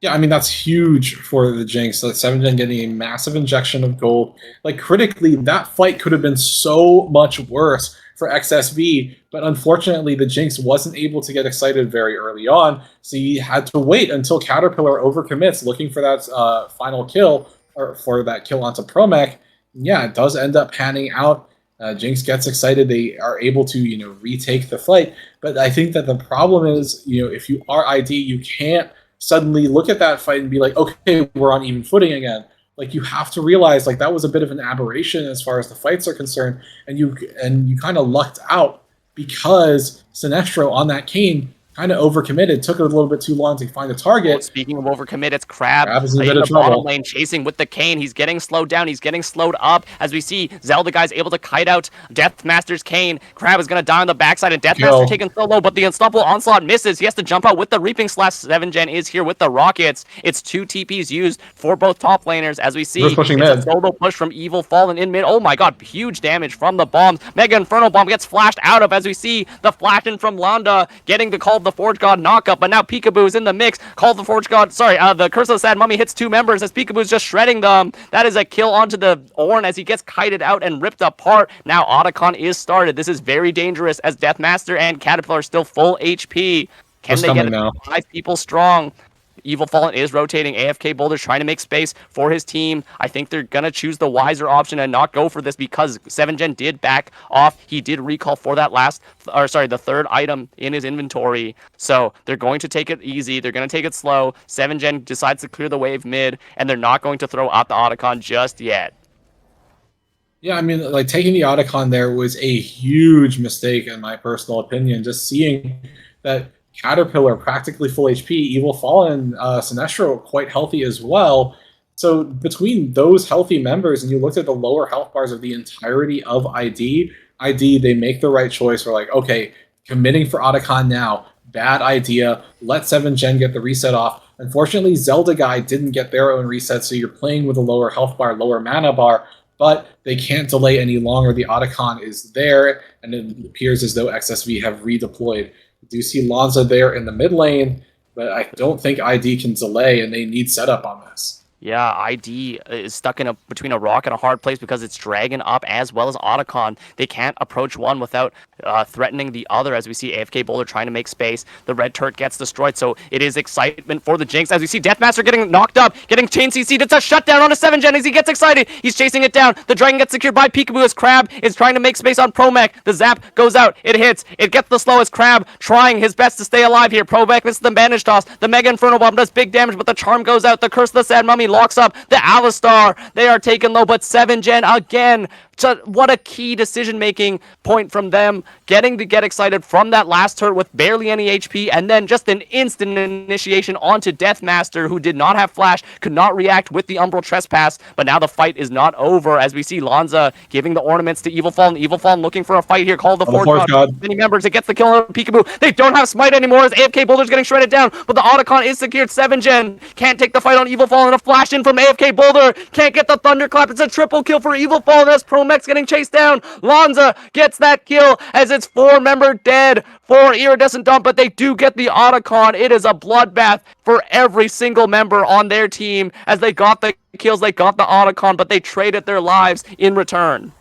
Yeah, I mean, that's huge for the Jinx. Like 7gen getting a massive injection of gold. Like, critically, that fight could have been so much worse for XSV, but unfortunately the Jinx wasn't able to get excited very early on, so he had to wait until Caterpillar overcommits looking for that final kill, or for that kill onto Promech. Yeah, it does end up panning out. Jinx gets excited, they are able to, retake the fight, but I think that the problem is, if you are ID, you can't suddenly look at that fight and be like, okay, we're on even footing again. Like, you have to realize, like, that was a bit of an aberration as far as the fights are concerned, and you kind of lucked out because Sinestro on that Kayn kind of overcommitted, took it a little bit too long to find a target. Well, speaking of overcommit, it's Crab is in the trouble. Bottom lane, chasing with the Kayn. He's getting slowed down. He's getting slowed up. As we see, Zelda guy's able to kite out Deathmaster's Kayn. Crab is going to die on the backside, and Deathmaster taken solo, but the Unstoppable Onslaught misses. He has to jump out with the Reaping Slash. 7gen is here with the Rockets. It's 2 TPs used for both top laners. As we see, it's a solo push from Evil Fallen in mid. Oh my god, huge damage from the bombs. Mega Inferno Bomb gets flashed out of, as we see the flash in from Landa, getting the Call of the Forge God knockup, but now Peekaboo is in the mix. Call of the Forge God, sorry, the Curse of the Sad Mummy hits 2 members as Peekaboo's just shredding them. That is a kill onto the Ornn as he gets kited out and ripped apart. Now Otacon is started. This is very dangerous as Deathmaster and Caterpillar are still full HP. Can they get 5 people strong? Evil Fallen is rotating. AFK Boulder's trying to make space for his team. I think they're going to choose the wiser option and not go for this because 7gen did back off. He did recall for that the third item in his inventory. So they're going to take it easy. They're going to take it slow. 7gen decides to clear the wave mid, and they're not going to throw out the Otacon just yet. Yeah, I mean, like, taking the Otacon there was a huge mistake in my personal opinion. Just seeing that Caterpillar practically full HP, Evil Fallen, Sinestro quite healthy as well. So between those healthy members, and you looked at the lower health bars of the entirety of ID, they make the right choice. We're like, okay, committing for Otacon now, bad idea. Let 7gen get the reset off. Unfortunately, Zelda Guy didn't get their own reset, so you're playing with a lower health bar, lower mana bar, but they can't delay any longer. The Otacon is there, and it appears as though XSV have redeployed. We do see Lanza there in the mid lane, but I don't think ID can delay, and they need setup on this. Yeah, ID is stuck in between a rock and a hard place because it's Dragon up as well as Otacon. They can't approach one without threatening the other, as we see AFK Boulder trying to make space. The red turret gets destroyed, so it is excitement for the Jinx as we see Deathmaster getting knocked up, getting chain CC'd. It's a shutdown on a 7gen as he gets excited. He's chasing it down. The Dragon gets secured by Peekaboo as Crab is trying to make space on Promech. The zap goes out. It hits. It gets the slowest. Crab trying his best to stay alive here. Promech misses the bandage toss. The Mega Inferno Bomb does big damage, but the charm goes out. The Curse of the Sad Mummy locks up the Alistar. They are taken low, but 7gen again. So what a key decision-making point from them, getting to get excited from that last turret with barely any HP, and then just an instant initiation onto Deathmaster, who did not have flash, could not react with the Umbral Trespass, but now the fight is not over, as we see Lanza giving the ornaments to Evil Fallen. Evil Fallen looking for a fight here, called the Forge God. Many members, it gets the kill on Peekaboo. They don't have Smite anymore, as AFK Boulder's getting shredded down, but the Otacon is secured. 7gen can't take the fight on Evil Fallen. A flash in from AFK Boulder, can't get the Thunderclap. It's a triple kill for Evil Fallen as Promech's getting chased down. Lanza gets that kill as it's 4-member dead for Iridescent Dump, but they do get the Otacon. It is a bloodbath for every single member on their team as they got the kills, they got the Otacon, but they traded their lives in return.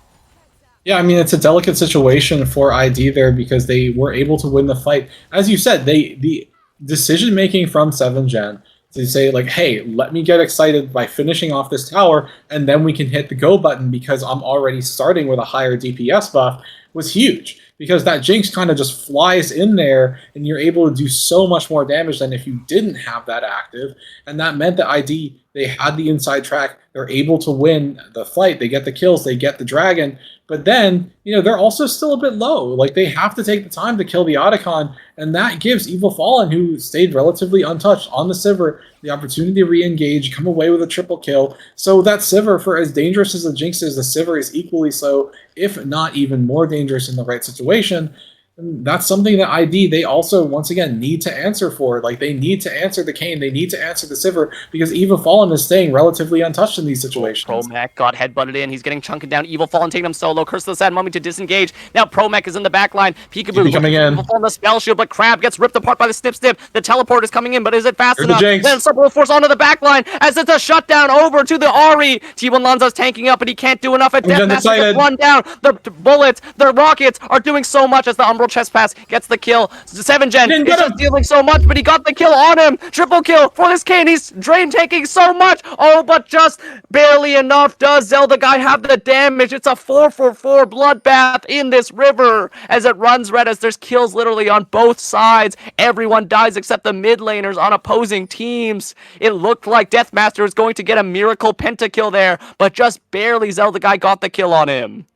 Yeah, I mean, it's a delicate situation for ID there because they were able to win the fight. As you said, the decision-making from 7gen to say, like, hey, let me get excited by finishing off this tower, and then we can hit the go button because I'm already starting with a higher DPS buff, was huge. Because that Jinx kind of just flies in there, and you're able to do so much more damage than if you didn't have that active. And that meant that ID, they had the inside track, they're able to win the fight, they get the kills, they get the dragon, but then, you know, they're also still a bit low. Like, they have to take the time to kill the Otacon, and that gives Evil Fallen, who stayed relatively untouched on the Sivir, the opportunity to re-engage, come away with a triple kill. So that Sivir, for as dangerous as the Jinx is, the Sivir is equally so, if not even more dangerous in the right situation. And that's something that ID, they also, once again, need to answer for. Like, they need to answer the Kayn, they need to answer the Sivir, because Evil Fallen is staying relatively untouched in these situations. Promech got headbutted in, he's getting chunking down. Evil Fallen taking him solo. Curse of the Sad Mummy to disengage. Now Promech is in the back line. Peekaboo coming in. Evil Fallen the spell shield, but Crab gets ripped apart by the snip. The teleport is coming in, but is it fast enough? Then Supplemental Force onto the back line as it's a shutdown over to the Ahri. T1 Lanza's tanking up, but he can't do enough. At Deathmaster gets run down. The bullets, the rockets are doing so much as the Umbral Trespass gets the kill. 7gen is just dealing so much, but he got the kill on him. Triple kill for this Kayn. He's taking so much. Oh, but just barely enough. Does Zelda Guy have the damage? It's a 4-for-4 bloodbath in this river as it runs red, as there's kills literally on both sides. Everyone dies except the mid laners on opposing teams. It looked like Deathmaster was going to get a miracle pentakill there, but just barely Zelda Guy got the kill on him.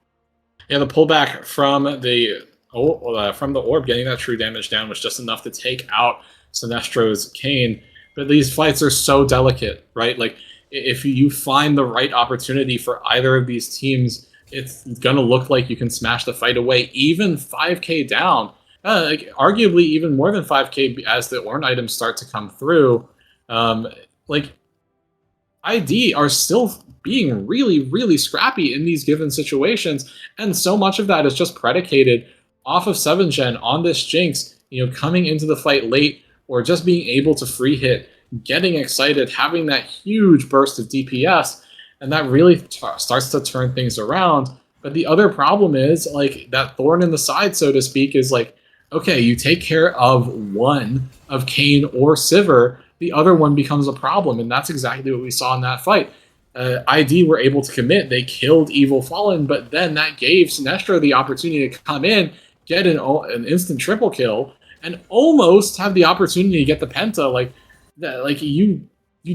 Yeah, the pullback from the orb, getting that true damage down was just enough to take out Sinestro's Kayn. But these fights are so delicate, right? Like, if you find the right opportunity for either of these teams, it's gonna look like you can smash the fight away, even 5k down. Like, arguably even more than 5k as the Ornn items start to come through. Like, ID are still being really, really scrappy in these given situations, and so much of that is just predicated off of 7gen on this Jinx coming into the fight late or just being able to free hit, getting excited, having that huge burst of DPS, and that really starts to turn things around. But the other problem is like that thorn in the side, so to speak, is like, okay, you take care of one of Kane or Sivir, the other one becomes a problem, and that's exactly what we saw in that fight. ID were able to commit, they killed Evil Fallen, but then that gave Sinestro the opportunity to come in, get an instant triple kill, and almost have the opportunity to get the penta. Like you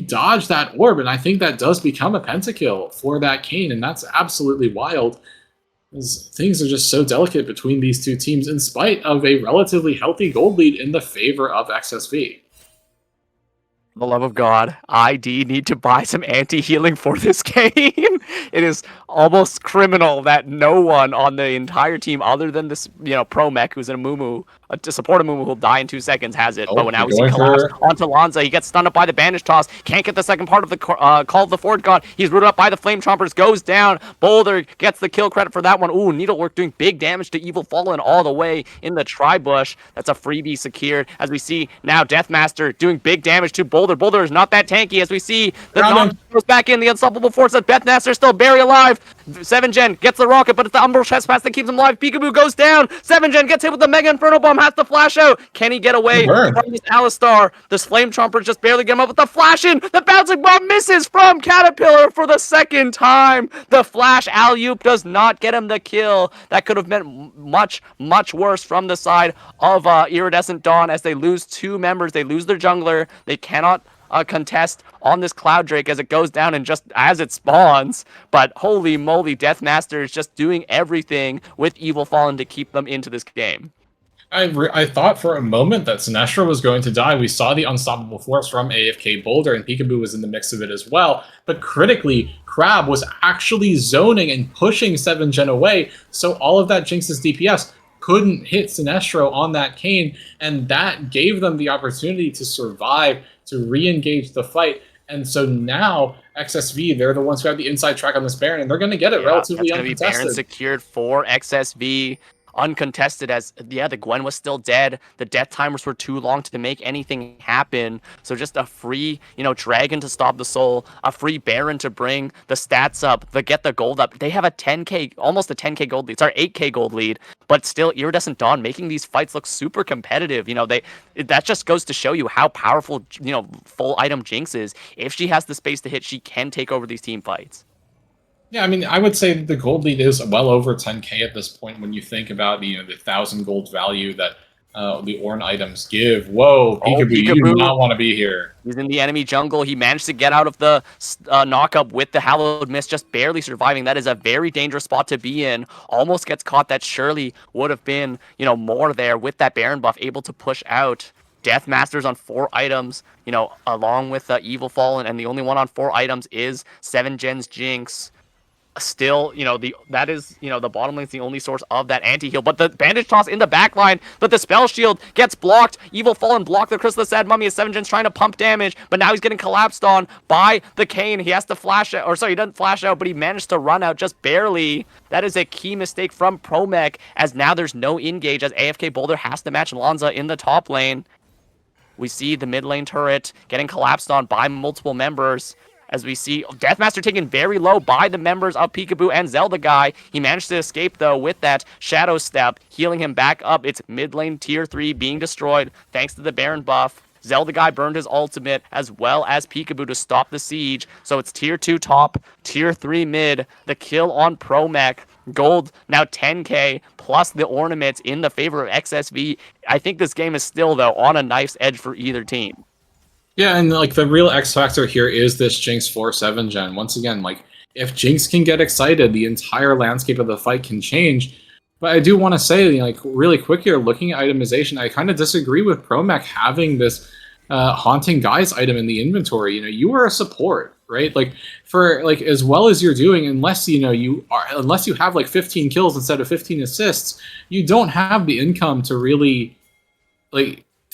dodge that orb, and I think that does become a pentakill for that Kane, and that's absolutely wild. Things are just so delicate between these two teams, in spite of a relatively healthy gold lead in the favor of XSV. For the love of God, ID need to buy some anti-healing for this game. It is almost criminal that no one on the entire team, other than this, Promech, who's in a Mumu, to support a Mumu who'll die in 2 seconds, has it. But when now we see collapse onto Lanza, he gets stunned up by the bandage toss, can't get the second part of the Call of the Ford God. He's rooted up by the Flame Chompers, goes down. Boulder gets the kill credit for that one. Ooh, Needlework doing big damage to Evil Fallen all the way in the Tri-Bush. That's a freebie secured. As we see now Deathmaster doing big damage to Boulder. Boulder is not that tanky, as we see the non goes back in. The Unstoppable Force of Deathmaster still very alive. 7gen gets the rocket, but it's the Umbral Trespass that keeps him alive. Peekaboo goes down. 7gen gets hit with the Mega Inferno Bomb, has to flash out. Can he get away from this Alistar? This Flame Chomper just barely get him up with the flash in. The Bouncing Bomb misses from Caterpillar for the second time. The Flash Alley-oop does not get him the kill. That could have meant much, much worse from the side of Iridescent Dawn, as they lose 2 members. They lose their jungler. They cannot contest on this Cloud Drake as it goes down and just as it spawns. But holy moly, Deathmaster is just doing everything with Evil Fallen to keep them into this game. I thought for a moment that Sinestro was going to die. We saw the Unstoppable Force from AFK Boulder, and Peekaboo was in the mix of it as well. But critically, Crab was actually zoning and pushing 7gen away, so all of that Jinx's DPS couldn't hit Sinestro on that Kane, and that gave them the opportunity to survive, to re-engage the fight. And so now XSV, they're the ones who have the inside track on this Baron, and they're going to get it relatively uncontested. Baron secured for XSV. Uncontested, as the Gwen was still dead. The death timers were too long to make anything happen. So just a free, dragon to stop the soul, a free Baron to bring the stats up, to get the gold up. They have a 10k, almost a 10k gold lead. Sorry, 8k gold lead, but still Iridescent Dawn making these fights look super competitive. That just goes to show you how powerful, full item Jinx is. If she has the space to hit, she can take over these team fights. Yeah, I mean, I would say the gold lead is well over 10k at this point when you think about the 1,000 gold value that the Ornn items give. Whoa, Peekaboo, you do not want to be here. He's in the enemy jungle. He managed to get out of the knock-up with the Hallowed Mist, just barely surviving. That is a very dangerous spot to be in. Almost gets caught. That surely would have been, more there with that Baron buff, able to push out. Deathmaster's on 4 items, along with Evil Fallen, and the only one on 4 items is 7gen's Jinx. Still, the bottom lane's the only source of that anti-heal, but the bandage toss in the back line, but the spell shield gets blocked. Evil Fallen blocked the Crystal Sad Mummy as 7gen's trying to pump damage, but now he's getting collapsed on by the Kane. He has to flash out, he doesn't flash out, but he managed to run out just barely. That is a key mistake from Promech, as now there's no engage, as AFK Boulder has to match Lanza in the top lane. We see the mid lane turret getting collapsed on by multiple members. As we see Deathmaster taken very low by the members of Peekaboo and Zelda Guy. He managed to escape, though, with that Shadow Step, healing him back up. It's mid lane tier 3 being destroyed thanks to the Baron buff. Zelda Guy burned his ultimate, as well as Peekaboo, to stop the siege. So it's tier 2 top, tier 3 mid. The kill on Promech. Gold now 10k, plus the ornaments in the favor of XSV. I think this game is still, though, on a knife's edge for either team. Yeah, and the real X factor here is this Jinx 4/7gen. Once again, if Jinx can get excited, the entire landscape of the fight can change. But I do want to say, really quick here, looking at itemization, I kind of disagree with Promech having this Haunting Guise item in the inventory. You are a support, right? For as well as you're doing, unless you have 15 kills instead of 15 assists, you don't have the income to really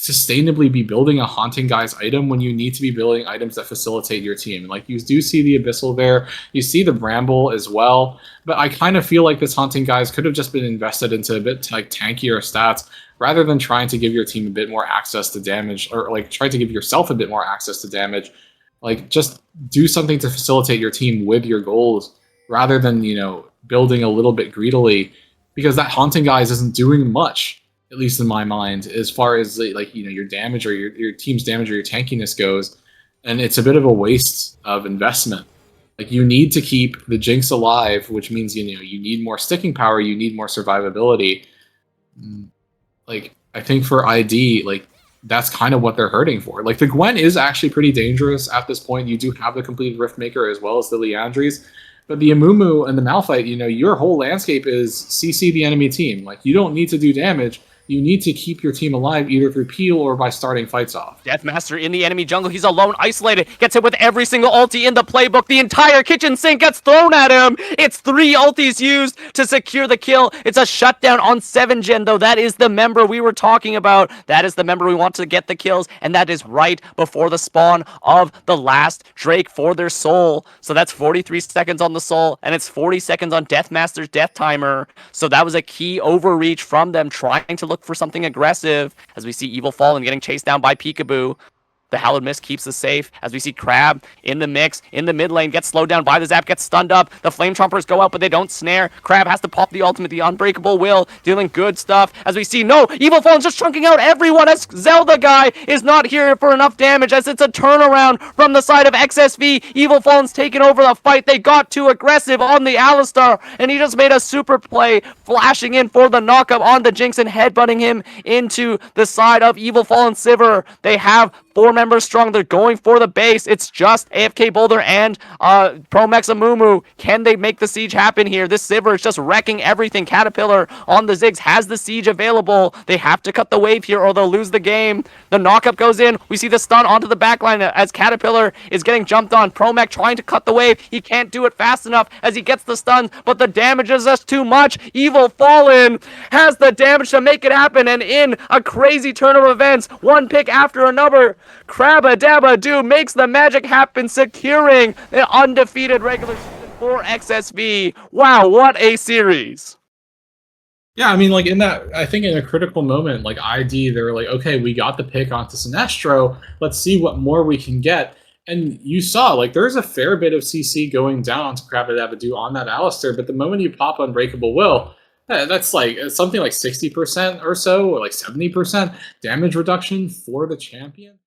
sustainably be building a Haunting Guys item when you need to be building items that facilitate your team. Like, you do see the Abyssal there, you see the Bramble as well, but I kind of feel like this Haunting Guys could have just been invested into a bit like tankier stats rather than trying to give your team a bit more access to damage, or like try to give yourself a bit more access to damage. Like, just do something to facilitate your team with your goals rather than, you know, building a little bit greedily, because that Haunting Guys isn't doing much, at least in my mind, as far as like, you know, your damage or your team's damage or your tankiness goes. And it's a bit of a waste of investment. Like, you need to keep the Jinx alive, which means, you know, you need more sticking power, you need more survivability. Like, I think for ID, like, that's kind of what they're hurting for. Like, the Gwen is actually pretty dangerous at this point. You do have the completed Riftmaker as well as the Liandry's. But the Amumu and the Malphite, you know, your whole landscape is CC the enemy team. Like, you don't need to do damage. You need to keep your team alive either through peel or by starting fights off. Deathmaster in the enemy jungle. He's alone, isolated. Gets hit with every single ulti in the playbook. The entire kitchen sink gets thrown at him. It's 3 ultis used to secure the kill. It's a shutdown on 7gen, though. That is the member we were talking about. That is the member we want to get the kills, and that is right before the spawn of the last Drake for their soul. So that's 43 seconds on the soul, and it's 40 seconds on Deathmaster's death timer. So that was a key overreach from them, trying to look for something aggressive, as we see Evil Fallen getting chased down by Peekaboo. The Hallowed Mist keeps us safe, as we see Crab in the mix, in the mid lane, gets slowed down by the Zap, gets stunned up. The Flame Chompers go out, but they don't snare. Crab has to pop the ultimate, the Unbreakable Will, dealing good stuff. As we see, no, Evil Fallen's just chunking out everyone, as Zelda guy is not here for enough damage, as it's a turnaround from the side of XSV. Evil Fallen's taken over the fight. They got too aggressive on the Alistar, and he just made a super play, flashing in for the knockup on the Jinx and headbutting him into the side of Evil Fallen Sivir. They have 4 members strong. They're going for the base. It's just AFK Boulder and Promex Amumu. Can they make the siege happen here? This Sivir is just wrecking everything. Caterpillar on the Ziggs has the siege available. They have to cut the wave here or they'll lose the game. The knockup goes in. We see the stun onto the backline as Caterpillar is getting jumped on. Promech trying to cut the wave. He can't do it fast enough as he gets the stun, but the damage is just too much. Evil Fallen has the damage to make it happen, and in a crazy turn of events, one pick after another, Crabba-Dabba-Doo makes the magic happen, securing the undefeated regular season for XSV. Wow, what a series. Yeah, I mean, like, in that, I think in a critical moment, like, ID, they were like, okay, we got the pick onto Sinestro, let's see what more we can get. And you saw, like, there's a fair bit of CC going down to Crabba-Dabba-Doo on that Alistar, but the moment you pop Unbreakable Will, that's like something like 60% or so, or like 70% damage reduction for the champion.